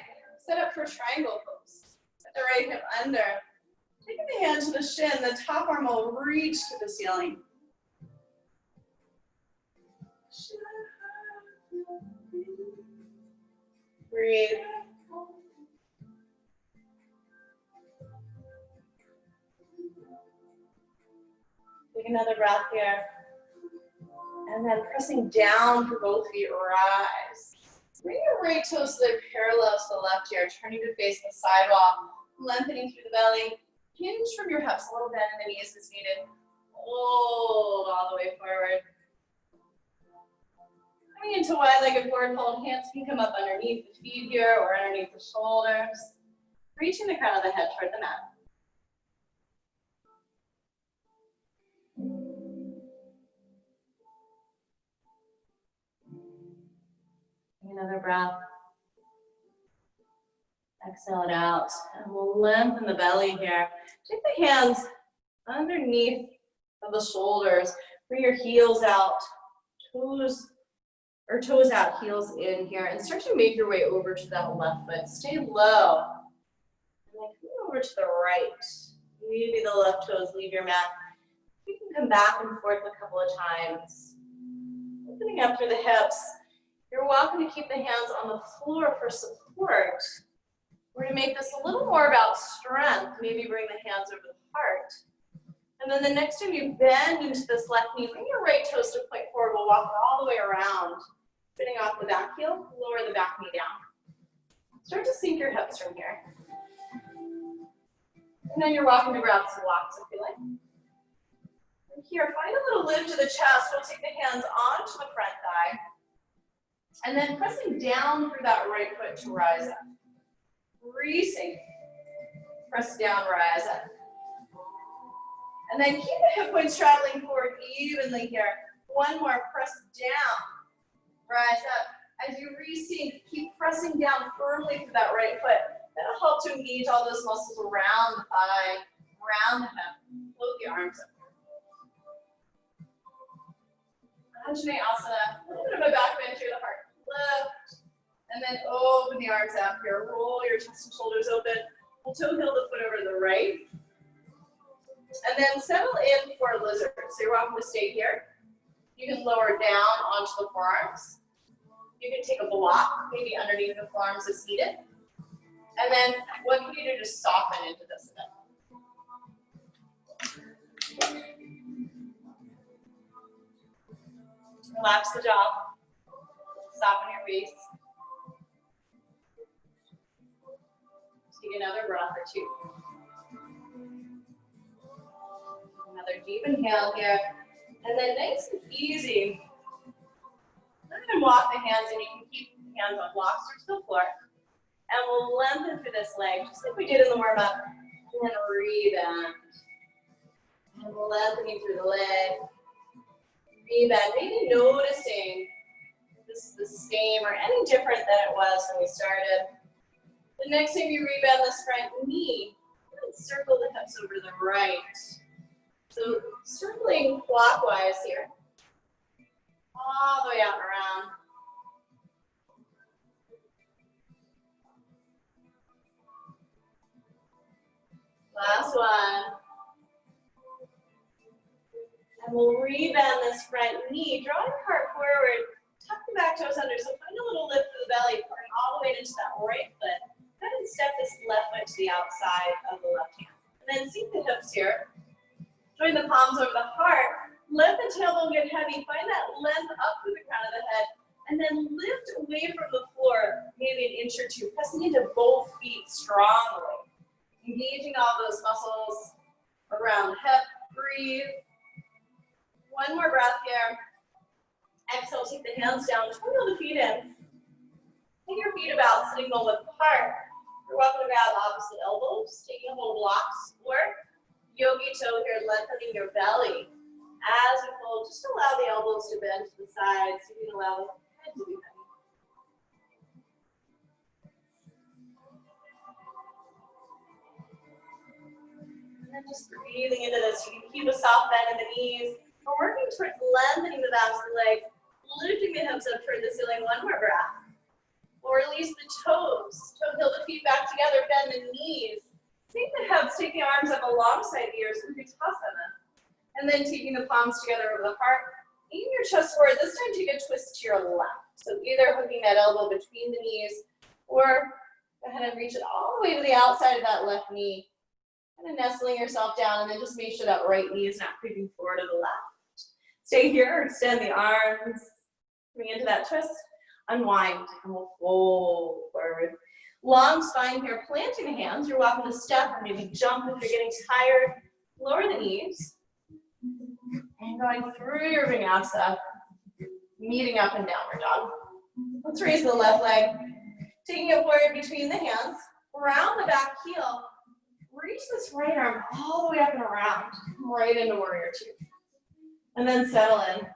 Set up for triangle pose. Set the right hip under. Taking the hand to the shin, the top arm will reach to the ceiling. Breathe. Take another breath here. And then pressing down for both feet, rise. Bring your right toes so they're parallel to the left here, turning to face the sidewalk, lengthening through the belly. Hinge from your hips, a little bend in the knees as needed. Hold all the way forward. Coming into wide-legged forward fold, hands can come up underneath the feet here or underneath the shoulders. Reaching the crown of the head toward the mat. Another breath. Exhale it out. And we'll lengthen the belly here. Take the hands underneath of the shoulders. Bring your heels out. Toes out, heels in here. And start to make your way over to that left foot. Stay low. And then come over to the right. Maybe the left toes leave your mat. You can come back and forth a couple of times. Opening up through the hips. You're welcome to keep the hands on the floor for support. We're going to make this a little more about strength. Maybe bring the hands over the heart. And then the next time you bend into this left knee, bring your right toes to point forward. We'll walk all the way around. Spinning off the back heel, lower the back knee down. Start to sink your hips from here. And then you're welcome to grab some blocks if you like. From here, find a little lift to the chest. We'll take the hands onto the front thigh. And then pressing down through that right foot to rise up. Resync. Press down, rise up. And then keep the hip points traveling forward evenly here. One more, press down, rise up. As you resync, keep pressing down firmly through that right foot. That'll help to engage all those muscles around the thigh, around the hip. Float the arms up. Anjaneyasana, a little bit of a back bend through the heart. Lift, and then open the arms out here. Roll your chest and shoulders open. We'll toe heel the foot over to the right. And then settle in for a lizard. So you're welcome to stay here. You can lower down onto the forearms. You can take a block, maybe underneath the forearms as needed. And then what can you do to soften into this a bit? Relax the jaw. Soften your face. Take another breath or two. Another deep inhale here. And then nice and easy. Go ahead and walk the hands, and you can keep the hands on blocks or to the floor. And we'll lengthen through this leg, just like we did in the warm-up. And then rebend. And lengthening through the leg. Rebend. Maybe noticing this is the same or any different than it was when we started. The next time you rebend this front knee, circle the hips over to the right. So circling clockwise here. All the way out and around. Last one. And we'll rebend this front knee. Draw your heart forward. Tuck the back toes under. So find a little lift through the belly, pouring all the way into that right foot. Go ahead and step this left foot to the outside of the left hand. And then sink the hips here. Join the palms over the heart. Let the tailbone get heavy. Find that length up through the crown of the head. And then lift away from the floor, maybe an inch or two, pressing into both feet strongly. Engaging all those muscles around the hip. Breathe. One more breath here. Exhale, take the hands down, twirl the feet in. Take your feet about, signal with the heart. You're welcome to grab opposite elbows, taking a whole blocks, or yogi toe here, lengthening your belly. As you pull, just allow the elbows to bend to the sides. You can allow the head to be And then just breathing into this. You can keep a soft bend in the knees. We're working towards lengthening the backs of the legs, lifting the hips up toward the ceiling. One more breath. We'll release the toes. Toe heel the feet back together, bend the knees. Sink the hips, take the arms up alongside the ears, Utkatasana. And then taking the palms together over the heart. Aim your chest forward. This time take a twist to your left. So either hooking that elbow between the knees or go ahead and reach it all the way to the outside of that left knee. Kind of nestling yourself down, and then just make sure that right knee is not creeping forward to the left. Stay here, extend the arms, bring into that twist, unwind, and we'll fold forward. Long spine here, planting the hands. You're welcome to step or maybe jump if you're getting tired. Lower the knees. And going through your vinyasa, meeting up in downward dog. Let's raise the left leg, taking it forward between the hands, round the back heel. Reach this right arm all the way up and around, right into warrior two. And then settle in.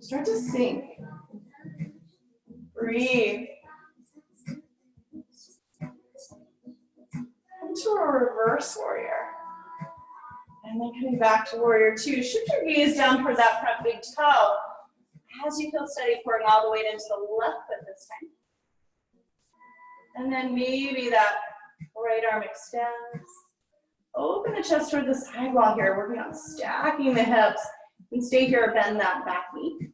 Start to sink. Breathe. Come to a reverse warrior. And then coming back to warrior two. Shift your gaze down toward that front big toe. As you feel steady, pouring all the weight into the left foot this time. And then maybe that right arm extends. Open the chest toward the sidewall here, working on stacking the hips. And stay here, bend that back knee.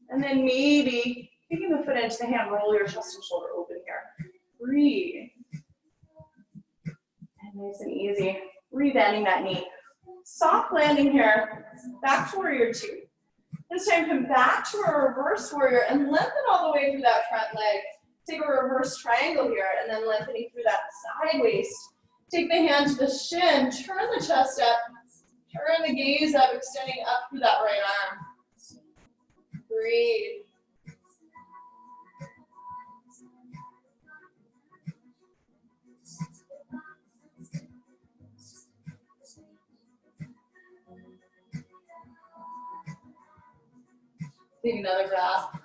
And then maybe taking the foot into the hand, roll your chest and shoulder open here. Breathe. And nice and easy. Rebending that knee. Soft landing here. Back to warrior two. This time come back to a reverse warrior and lengthen all the way through that front leg. Take a reverse triangle here and then lengthening through that side waist. Take the hand to the shin, turn the chest up, turn the gaze up, extending up through that right arm. Breathe. Take another breath.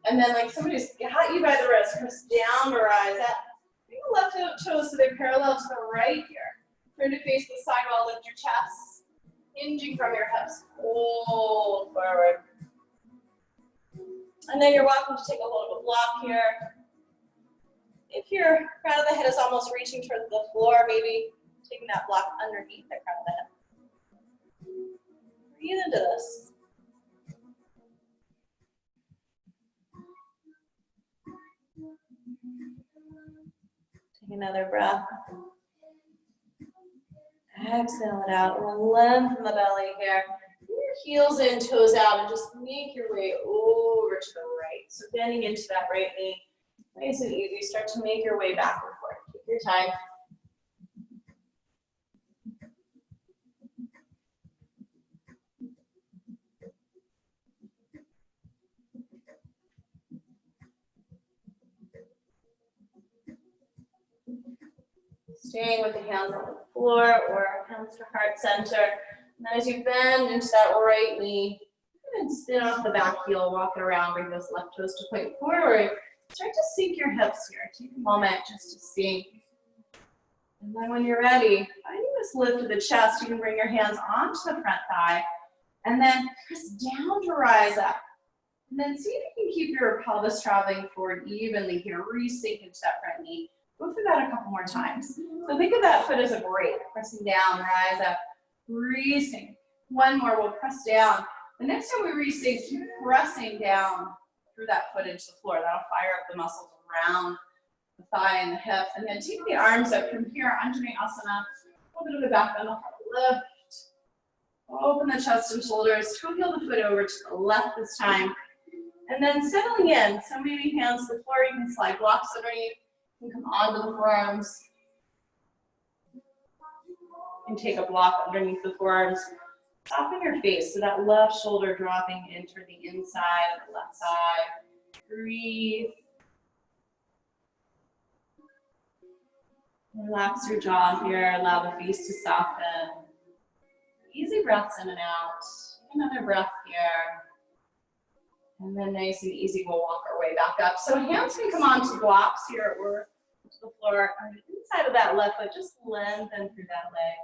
And then like somebody's got you by the wrist, press down to rise up. Bring the left toes so they're parallel to the right here. Turn to face the sidewall, lift your chest. Hinging from your hips, fold forward. And then you're welcome to take a hold of a block here. If your crown of the head is almost reaching towards the floor, maybe taking that block underneath the crown of the head. Breathe into this. Take another breath. Exhale it out. We'll lengthen the belly here. Bring your heels in, toes out, and just make your way over to the right. So bending into that right knee. Nice and easy. Start to make your way back and forth. Take your time. Staying with the hands on the floor or hands to heart center. And then as you bend into that right knee, and spin off the back heel, walk it around, bring those left toes to point forward. Start to sink your hips here. Take a moment just to sink. And then when you're ready, finding this lift of the chest, you can bring your hands onto the front thigh. And then press down to rise up. And then see if you can keep your pelvis traveling forward evenly here. Re-sink into that front knee. Go through that a couple more times. So think of that foot as a break. Pressing down, rise up, re-sink. One more, we'll press down. The next time we re-sink, keep pressing down through that foot into the floor. That'll fire up the muscles around the thigh and the hip. And then take the arms up from here, Anjali Asana. A little bit of the back bend, lift. Open the chest and shoulders. Toe heel the foot over to the left this time. And then settling in. So maybe hands to the floor. You can slide blocks underneath. You can come onto the forearms. And take a block underneath the forearms. Soften your face, so that left shoulder dropping into the inside of the left side. Breathe. Relax your jaw here, allow the face to soften. Easy breaths in and out. Another breath here. And then nice and easy, we'll walk our way back up. So hands can come onto blocks here or to the floor on the inside of that left foot. Just lengthen through that leg.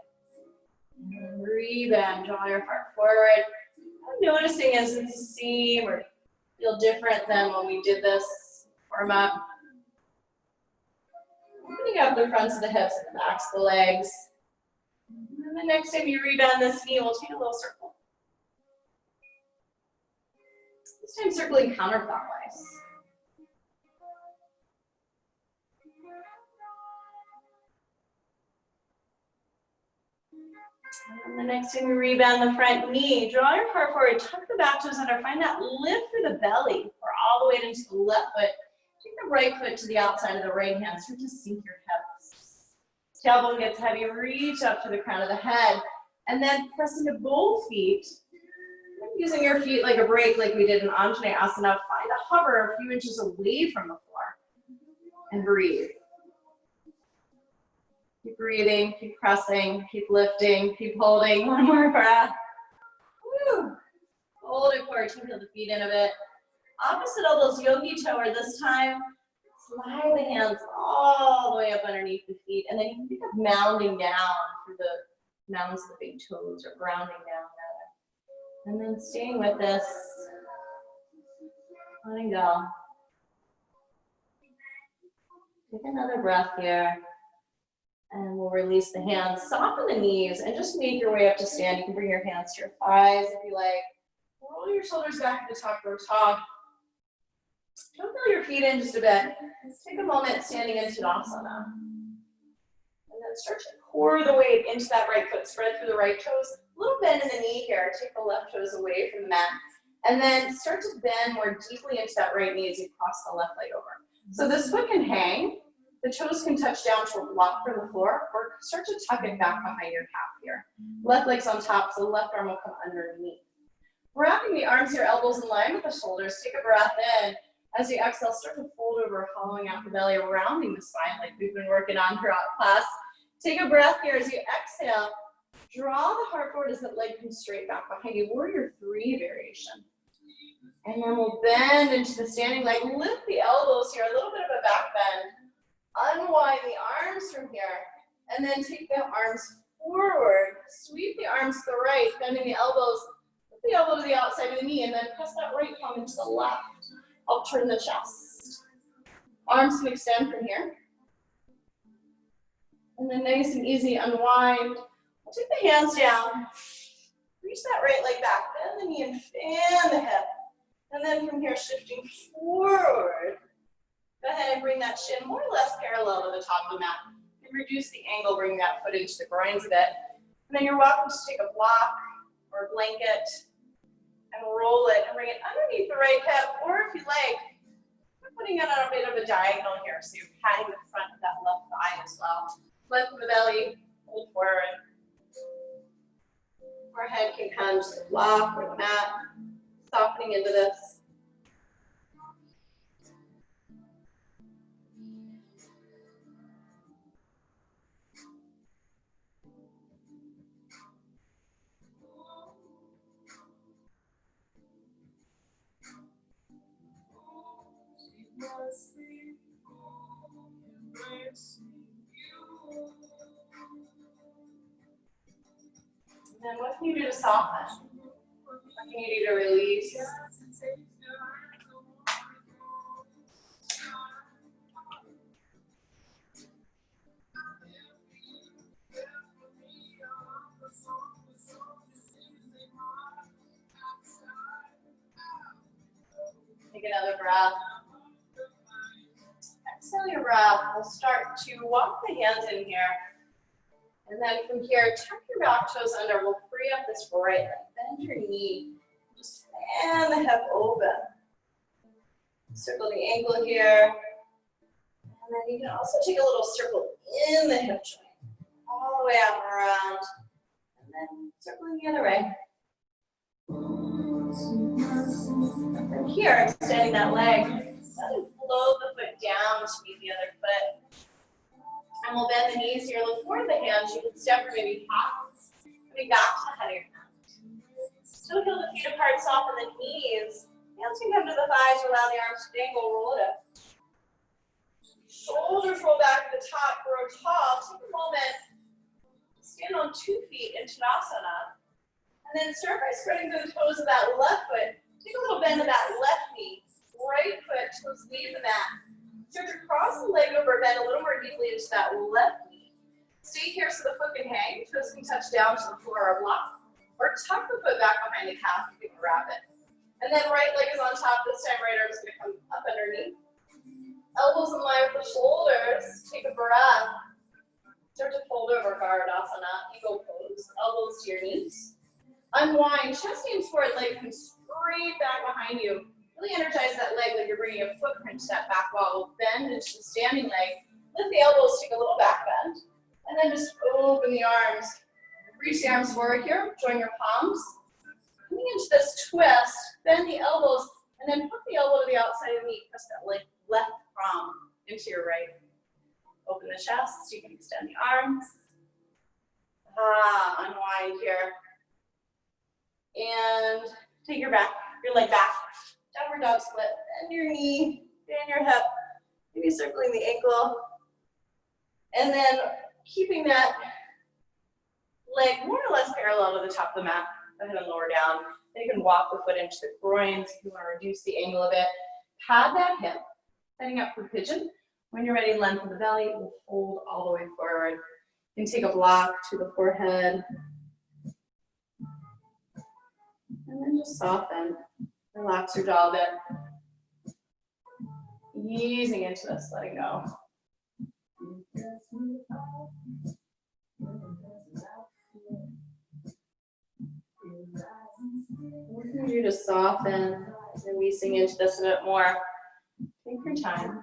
And rebend, draw your heart forward. I'm noticing as it's seem or feel different than when we did this warm up. Opening up the fronts of the hips and the backs of the legs. And the next time you rebend this knee, we'll take a little circle. This time circling counterclockwise. And the next time you rebend the front knee, draw your heart forward, tuck the back toes under, find that lift through the belly, or all the way into the left foot. Take the right foot to the outside of the right hand, start to sink your hips. Tailbone gets heavy, reach up to the crown of the head, and then press into both feet. Using your feet like a brake, like we did in Anjaneyasana, find a hover a few inches away from the floor and breathe. Keep breathing, keep pressing, keep lifting, keep holding. One more breath. Woo. Hold it forward, peel the feet in a bit. Opposite elbows, yogi toe, or this time, slide the hands all the way up underneath the feet, and then you can think of mounding down through the mounds of the big toes, or grounding down. And then staying with this, letting go. Take another breath here. And we'll release the hands, soften the knees, and just make your way up to stand. You can bring your hands to your thighs if you like. Roll your shoulders back at the top of your top. Don't feel your feet in just a bit. Let's take a moment standing in Tadasana. And then start to pour the weight into that right foot. Spread through the right toes. A little bend in the knee here. Take the left toes away from the mat. And then start to bend more deeply into that right knee as you cross the left leg over. So this foot can hang. The toes can touch down to a block from the floor, or start to tuck it back behind your calf here. Left leg's on top, so the left arm will come underneath. Wrapping the arms here, elbows in line with the shoulders. Take a breath in. As you exhale, start to fold over, hollowing out the belly, rounding the spine like we've been working on throughout class. Take a breath here as you exhale. Draw the heart forward as that leg comes straight back behind you. Warrior 3 variation. And then we'll bend into the standing leg. Lift the elbows here, a little bit of a back bend. Unwind the arms from here. And then take the arms forward. Sweep the arms to the right, bending the elbows. Put the elbow to the outside of the knee, and then press that right palm into the left. Help turn the chest. Arms can extend from here. And then nice and easy, unwind. We'll take the hands down. Reach that right leg back. Bend the knee and fan the hip. And then from here, shifting forward. Go ahead and bring that shin more or less parallel to the top of the mat. And reduce the angle, bring that foot into the groins a bit. And then you're welcome to take a block or a blanket and roll it and bring it underneath the right hip. Or if you like, we're putting it on a bit of a diagonal here. So you're patting the front of that left thigh as well. Lengthen the belly, hold forward. Forehead can come to the block or the mat. Softening into this. And then what can you do to soften? What can you do to release? Take another breath. Exhale your breath. We'll start to walk the hands in here. And then from here, tuck your back toes under. We'll free up this right leg. Bend your knee. Just fan the hip open. Circle the ankle here. And then you can also take a little circle in the hip joint. All the way up and around. And then circling the other way. And from here, extending that leg. Flow the foot down to meet the other foot. And we'll bend the knees here, look forward the hands. You can step for maybe half, coming back to the head of your hand. Still heel the feet apart, soften the knees. Hands can come to the thighs, allow the arms to dangle, roll it up. Shoulders roll back to the top, grow tall. Take a moment, stand on 2 feet in Tadasana. And then start by spreading the toes of that left foot. Take a little bend of that left knee. Right foot, toes leave the mat. Start to cross the leg over, bend a little more deeply into that left knee. Stay here so the foot can hang, toes can touch down to the floor or block. Or tuck the foot back behind the calf if you can wrap it. And then right leg is on top. This time right arm is going to come up underneath. Elbows in line with the shoulders. Take a breath. Start to fold over Garudasana, eagle pose. Elbows to your knees. Unwind. Chest aims forward, leg comes straight back behind you. Really energize that leg like you're bringing a footprint to that back wall. Bend into the standing leg. Lift the elbows, take a little back bend. And then just open the arms. Reach the arms forward here. Join your palms. Coming into this twist, bend the elbows, and then put the elbow to the outside of the knee. Press that left palm into your right. Open the chest. You can extend the arms. Unwind here. And take your leg back. Downward dog split. Bend your knee, bend your hip. Maybe circling the ankle. And then keeping that leg more or less parallel to the top of the mat. Go ahead and lower down. Then you can walk the foot into the groins if you want to reduce the angle a bit. Pad that hip. Setting up for pigeon. When you're ready, lengthen the belly. We'll fold all the way forward. You can take a block to the forehead. And then just soften. Relax your jaw a bit. Easing into this, letting go. What can you do to soften, releasing into this a bit more? Take your time.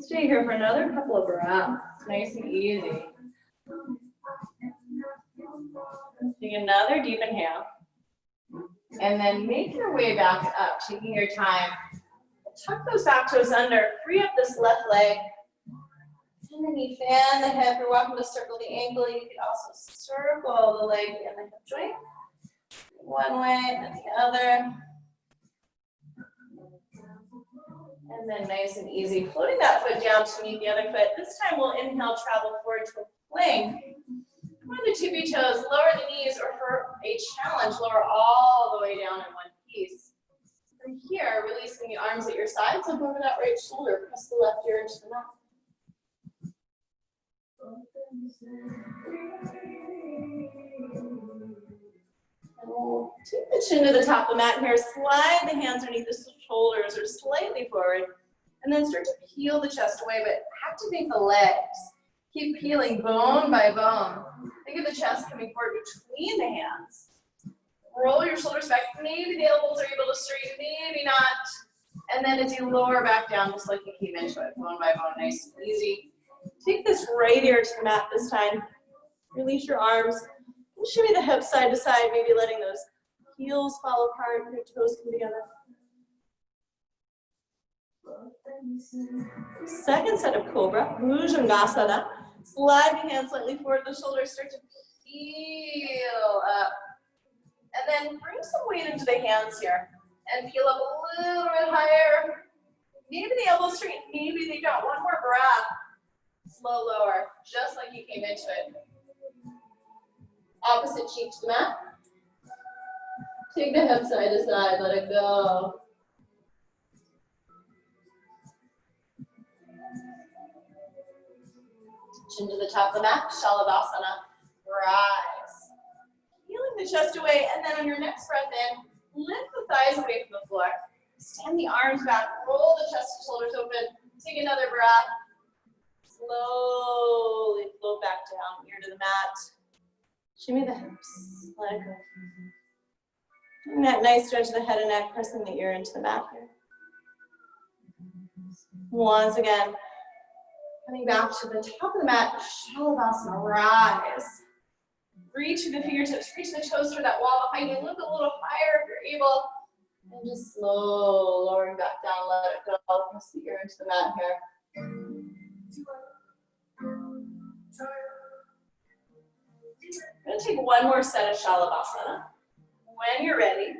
Stay here for another couple of breaths, nice and easy. Take another deep inhale. And then make your way back up, taking your time. Tuck those back toes under, free up this left leg. And then you fan the hip. You're welcome to circle the ankle. You can also circle the leg and the hip joint. One way, then the other. And then nice and easy, floating that foot down to meet the other foot. This time we'll inhale, travel forward to a plank. Come on the tippy toes, lower the knees, or for a challenge, lower all the way down in one piece. From here, releasing the arms at your sides, look over that right shoulder, press the left ear into the mat. And we'll take the chin to the top of the mat here, slide the hands underneath the shoulders or slightly forward, and then start to peel the chest away, but activate the legs. Keep peeling bone by bone. Think of the chest coming forward between the hands. Roll your shoulders back. Maybe the elbows are able to straighten, maybe not. And then as you lower back down, just like you came into it, bone by bone, nice and easy. Take this right ear to the mat this time. Release your arms. And shimmy the hips side to side, maybe letting those heels fall apart and your toes come together. Second set of Cobra, Bhujangasana. Slide the hands slightly forward, the shoulders start to peel up. And then bring some weight into the hands here. And peel up a little bit higher. Maybe the elbows straighten, maybe they don't. One more breath. Slow lower, just like you came into it. Opposite cheek to the mat. Take the hip side to side, let it go. Chin to the top of the mat, Shalabhasana, rise. Peeling the chest away, and then on your next breath in, lift the thighs away from the floor. Stand the arms back, roll the chest and shoulders open. Take another breath. Slowly float back down, ear to the mat. Shimmy the hips, let it go. And that nice stretch of the head and neck, pressing the ear into the mat here. Once again, coming back to the top of the mat, Shalabhasana, rise. Reach through the fingertips, reach the toes through that wall behind you. Lift a little higher if you're able. And just slow lowering back down, let it go. Press the ear into the mat here. I'm going to take one more set of Shalabhasana. When you're ready,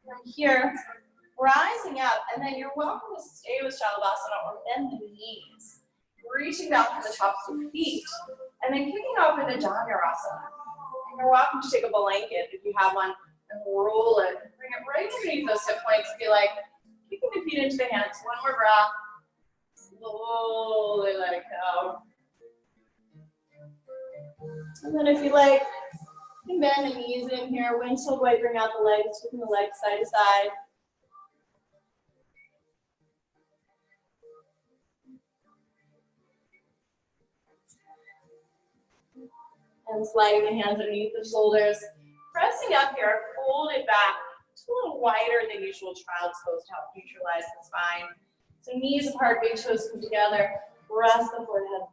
from here, rising up, and then you're welcome to stay with Shalabhasana or bend the knees, reaching down from the tops of the feet, and then kicking off into Dhanurasana. And you're welcome to take a blanket if you have one, and roll it. Bring it right underneath those hip points if you like. Kicking the feet into the hands. One more breath. Slowly let it go. And then if you like, you can bend the knees in here. Windshield way, bring out the legs, moving the legs side to side. And sliding the hands underneath the shoulders. Pressing up here, fold it back. It's a little wider than usual child's pose to help neutralize the spine. So knees apart, big toes come together. Rest the forehead.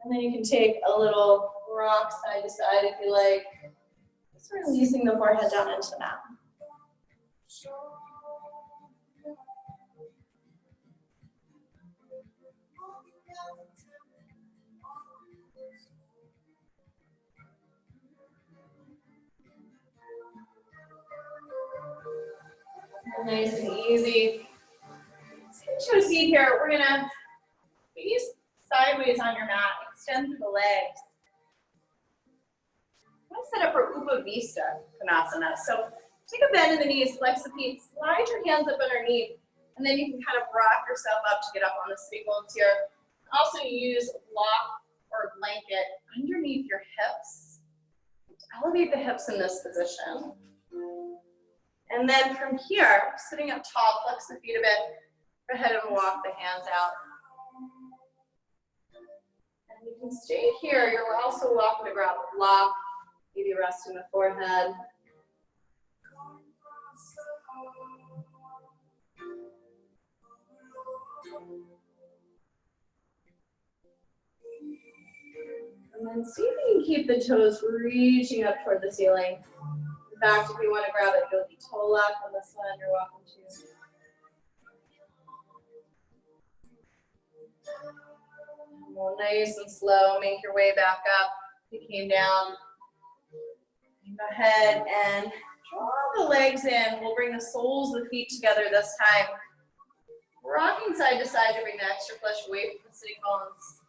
And then you can take a little rock side to side if you like. Just releasing the forehead down into the mat. Nice and easy. Let's get into a seat here. We're gonna knees sideways on your mat. Extend through the legs. I'm gonna set up for Upavista Konasana. So take a bend in the knees, flex the feet, slide your hands up underneath, and then you can kind of rock yourself up to get up on the sitting bones here. Also use a block or a blanket underneath your hips. Elevate the hips in this position. And then from here, sitting up tall, flex the feet a bit. Go ahead and walk the hands out. And you can stay here. You're also welcome to grab a block, maybe resting the forehead. And then see if you can keep the toes reaching up toward the ceiling. In fact, if you want to grab it, you'll be toe lock on this one. You're welcome to. Well, nice and slow. Make your way back up. If you came down, go ahead and draw the legs in. We'll bring the soles of the feet together this time. Rocking side to side to bring the extra flesh away from the sitting bones.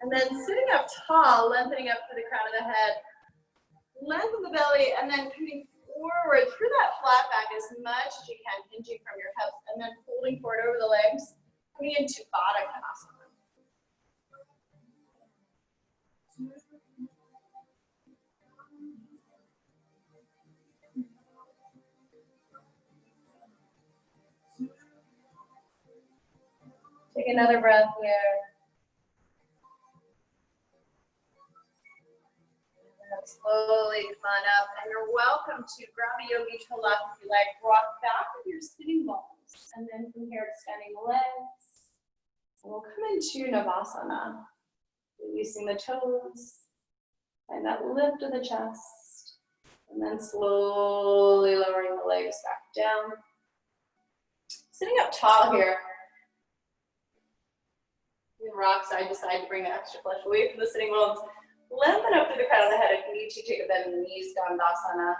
And then sitting up tall, lengthening up through the crown of the head. Lengthen the belly, and then coming forward through that flat back as much as you can, hinging from your hips, and then folding forward over the legs, coming into Baddha Konasana. Take another breath here. And slowly come on up. And you're welcome to grab a yogi toe lock if you like. Rock back with your sitting bones. And then from here, extending the legs. And we'll come into Navasana. Releasing the toes. And that lift of the chest. And then slowly lowering the legs back down. Sitting up tall here. You can rock side to side to bring the extra flesh away from the sitting bones. Lengthen up through the crown of the head. If you need to, take a bend in the knees, Dandasana.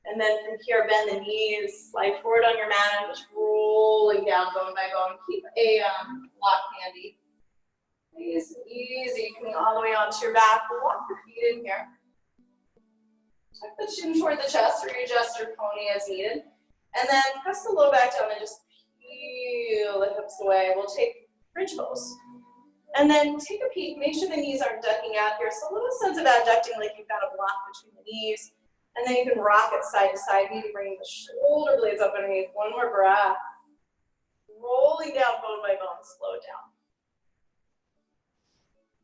And then from here, bend the knees, slide forward on your mat, and just rolling down bone by bone. Keep a lock handy. Nice and easy, coming all the way onto your back. Walk your feet in here. Tuck the chin toward the chest, readjust your pony as needed. And then press the low back down and just peel the hips away. We'll take bridge pose. And then take a peek, make sure the knees aren't ducking out here. So a little sense of adducting, like you've got a block between the knees. And then you can rock it side to side, maybe bring the shoulder blades up underneath. One more breath. Rolling down bone by bone, slow down.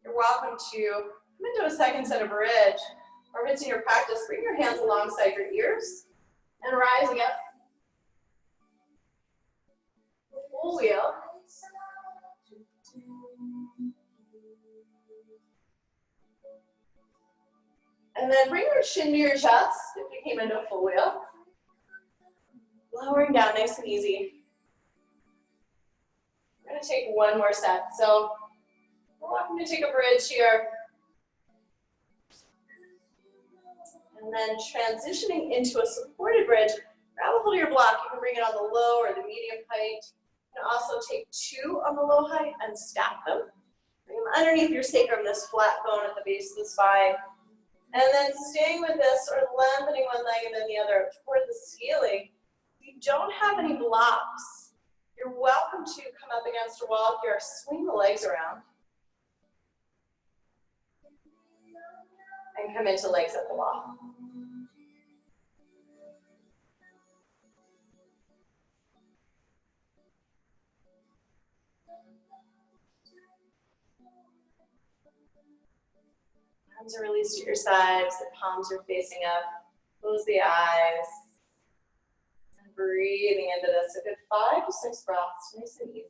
You're welcome to come into a second set of bridge. Or if it's in your practice, bring your hands alongside your ears and rising up. Full wheel. And then bring your chin to your chest if you came into a full wheel. Lowering down nice and easy. We're going to take one more set. So we're welcome to take a bridge here. And then transitioning into a supported bridge, grab a hold of your block. You can bring it on the low or the medium height. You can also take two on the low height and stack them. Bring them underneath your sacrum, this flat bone at the base of the spine. And then staying with this or lengthening one leg and then the other toward the ceiling. If you don't have any blocks, you're welcome to come up against a wall here, swing the legs around. And come into legs at the wall. Hands are released to your sides, the palms are facing up. Close the eyes. And breathing into this, a good 5 to 6 breaths, nice and easy.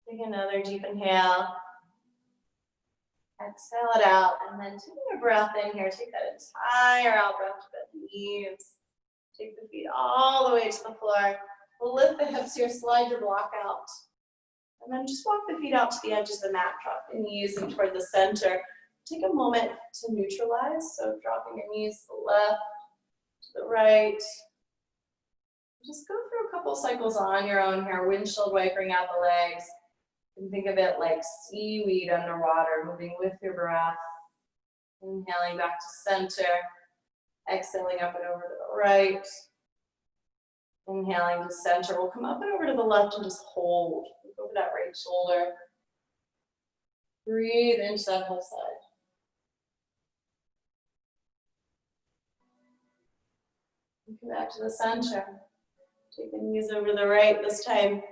Take another deep inhale. Exhale it out, and then taking a breath in here, take that entire out breath to bend the knees. Take the feet all the way to the floor. We'll lift the hips here, slide your block out. And then just walk the feet out to the edges of the mat, drop the knees in toward the center. Take a moment to neutralize, so dropping your knees to the left, to the right. Just go through a couple cycles on your own here, windshield wipering out the legs. And think of it like seaweed underwater, moving with your breath. Inhaling back to center. Exhaling up and over to the right. Inhaling to center. We'll come up and over to the left and just hold. Look over that right shoulder. Breathe into that whole side. And come back to the center. Take the knees over the right this time.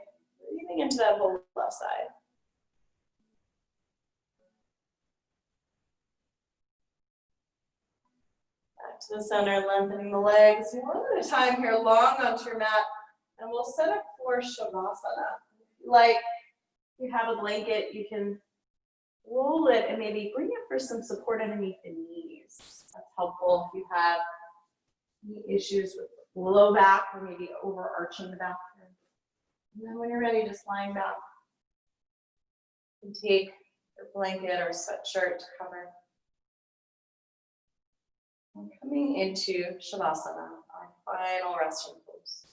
Breathing into that whole left side. Back to the center, lengthening the legs. One at a time here, long onto your mat. And we'll set up for Shavasana. Like you have a blanket, you can roll it and maybe bring it for some support underneath the knees. That's helpful if you have knee issues with low back or maybe overarching the back. And then when you're ready, just lying back. You can take your blanket or sweatshirt to cover. And coming into Shavasana, our final resting pose.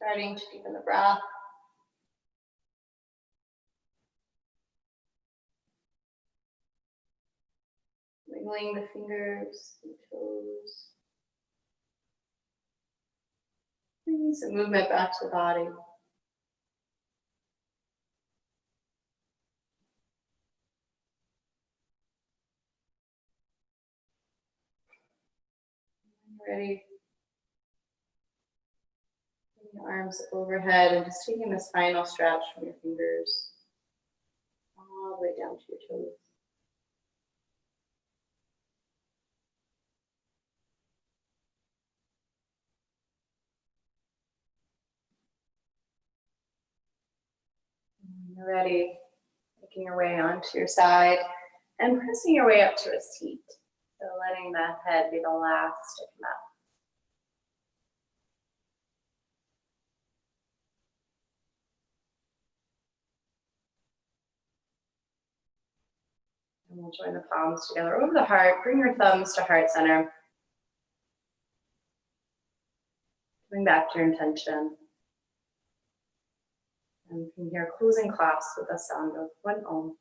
Starting to deepen the breath. Wiggling the fingers and toes. Bringing some movement back to the body. Ready. Bring your arms overhead and just taking this final stretch from your fingers all the way down to your toes. When you're ready, making your way onto your side and pressing your way up to a seat. So letting the head be the last to come up. And we'll join the palms together over the heart. Bring your thumbs to heart center. Bring back to your intention. And from here, closing class with the sound of one Om.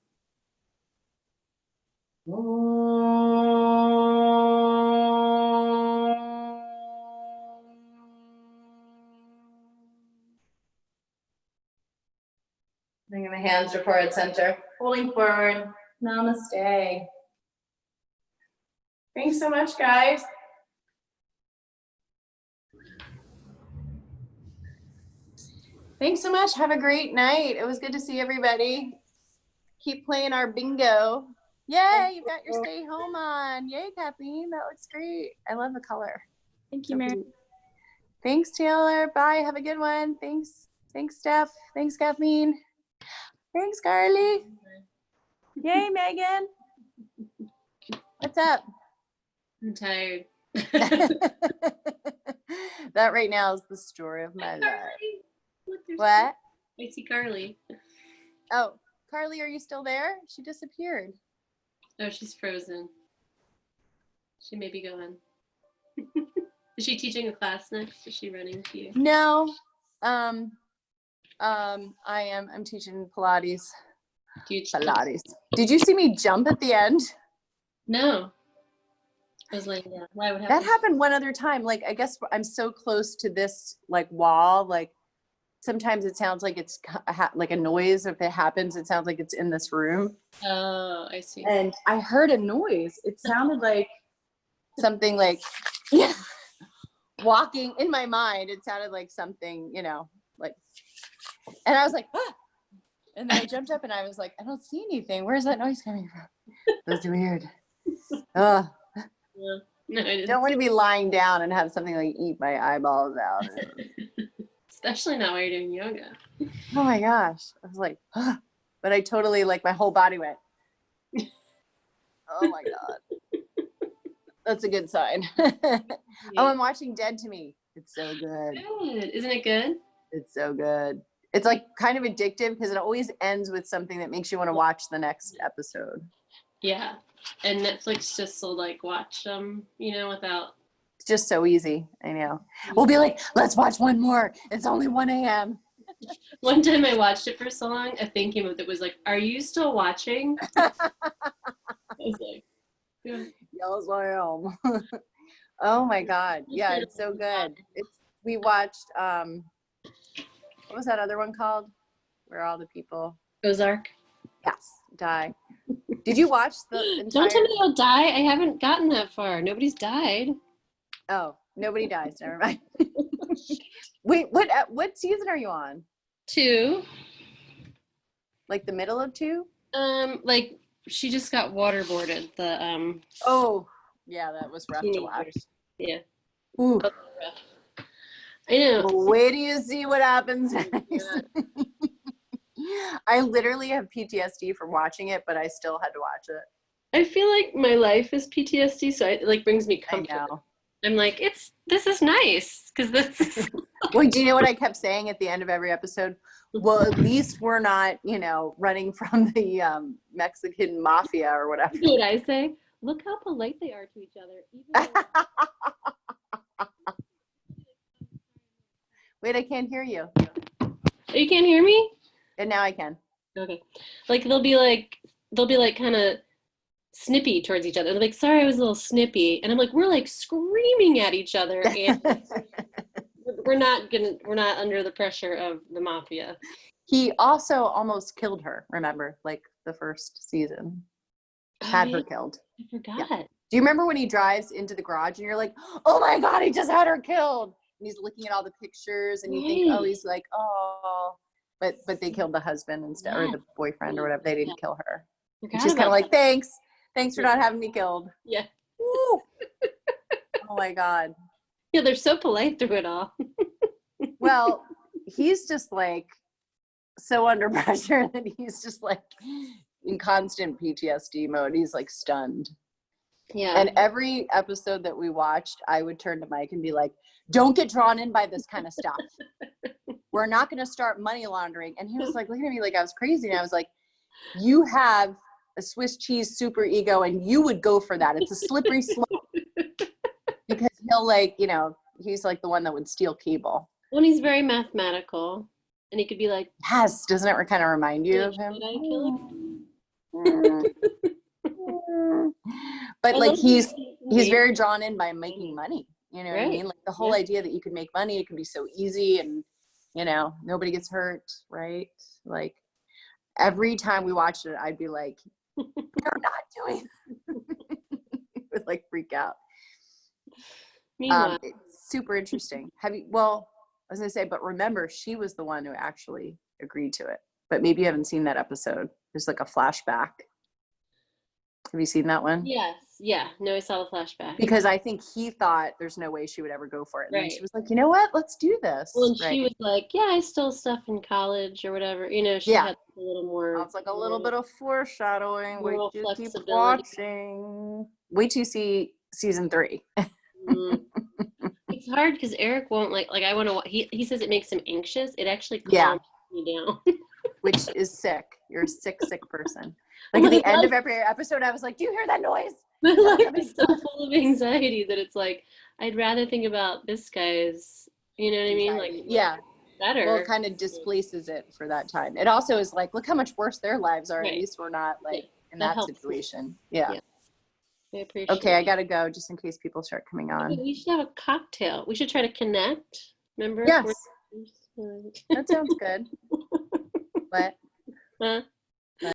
Bringing the hands to forward center, holding forward. Namaste. Thanks so much, guys. Thanks so much. Have a great night. It was good to see everybody. Keep playing our bingo. Yay, you've got your stay home on. Yay, Kathleen. That looks great. I love the color. Thank you, Meredith. Thanks, Taylor. Bye. Have a good one. Thanks. Thanks, Steph. Thanks, Kathleen. Thanks, Carly. Yay, Megan. What's up? I'm tired. That right now is the story of my life. Look, there's What? I see Carly. Oh, Carly, are you still there? She disappeared. Oh, she's frozen. She may be gone. Is she teaching a class next? Is she running to you? No. I'm teaching Pilates. Pilates. Did you see me jump at the end? No. I was laying down. Why would happen? That happened one other time. Like, I guess I'm so close to this like wall. Like, sometimes it sounds like it's like a noise. If it happens, it sounds like it's in this room. Oh, I see. And I heard a noise. It sounded like something like, yeah, walking in my mind. It sounded like something, you know, like, and I was like, ah! And then I jumped up and I was like, I don't see anything. Where's that noise coming from? That's weird. Oh, Yeah. No, I didn't. Don't want to be lying down and have something like eat my eyeballs out. Especially not while you're doing yoga. Oh my gosh. I was like, ah. But I totally, like, my whole body went, oh my God. That's a good sign. Oh, I'm watching Dead to Me. It's so good. Good. Isn't it good? It's so good. It's like kind of addictive because it always ends with something that makes you want to watch the next episode. Yeah. And Netflix just will like watch them, you know, without. It's just so easy. I know. We'll be like, let's watch one more. It's only 1 a.m. One time I watched it for so long, a thing came up that was like, are you still watching? I was like, yeah. Yes, I am. Oh my God. Yeah, it's so good. We watched, what was that other one called? Where all the people. Ozark. Yes, die. Did you watch the entire? Don't tell me they'll die. I haven't gotten that far. Nobody's died. Oh, nobody dies. Never mind. Wait, what season are you on? 2. Like the middle of 2? Like she just got waterboarded. The Oh, yeah, that was rough to watch. Yeah. Ooh. Rough. I know. Well, wait till you see what happens next. I literally have PTSD from watching it, but I still had to watch it. I feel like my life is PTSD, so it like brings me comfort. I know. I'm like, this is nice because this is. Well, do you know what I kept saying at the end of every episode? Well, at least we're not, you know, running from the Mexican mafia or whatever. You know what I say? Look how polite they are to each other. Even though Wait, I can't hear you. Oh, you can't hear me? And now I can. Okay. Like they'll be like kind of snippy towards each other. They're like, sorry, I was a little snippy. And I'm like, we're like screaming at each other and we're not under the pressure of the mafia. He also almost killed her, remember? Like the first season. Had her killed. I forgot. Yeah. Do you remember when he drives into the garage and you're like, oh my God, he just had her killed. And he's looking at all the pictures and you think, oh, he's like, oh, but they killed the husband instead, or the boyfriend or whatever. They didn't kill her. And she's kind of like, thanks for not having me killed. Yeah. Woo. Oh my God. Yeah, they're so polite through it all. Well, he's just like so under pressure that he's just like in constant PTSD mode. He's like stunned. Yeah. And every episode that we watched, I would turn to Mike and be like, don't get drawn in by this kind of stuff. We're not going to start money laundering. And he was like looking at me like I was crazy. And I was like, you have a Swiss cheese super ego and you would go for that. It's a slippery slope. Because he'll like, you know, he's like the one that would steal cable. When he's very mathematical and he could be like, yes, doesn't it kind of remind you of him? Did I kill him? But like he's very drawn in by making money. You know what I mean? Like the whole idea that you can make money, it can be so easy and, you know, nobody gets hurt, right? Like every time we watched it, I'd be like, you're not doing it. Would like freak out. It's super interesting. I was gonna say, but remember, she was the one who actually agreed to it. But maybe you haven't seen that episode. There's like a flashback. Have you seen that one? Yes. Yeah. No, I saw the flashback. Because I think he thought there's no way she would ever go for it. And then she was like, you know what? Let's do this. Well, and she was like, yeah, I stole stuff in college or whatever. You know, she had a little more. It's like a little bit of foreshadowing. Wait till you keep watching. Wait till you see season 3. It's hard because Eric won't like I want to. He says it makes him anxious. It actually calms me down. Which is sick. You're a sick person. Like at the end of every episode, I was like, do you hear that noise? My life is so full of anxiety that it's like, I'd rather think about this guy's, you know what I mean? Like, better. Well, it kind of displaces it for that time. It also is like, look how much worse their lives are. At least we're not like in that situation. Yeah. I appreciate Okay, I gotta go just in case people start coming on. Okay, we should have a cocktail. We should try to connect. Remember? Yes. That sounds good. What? Huh?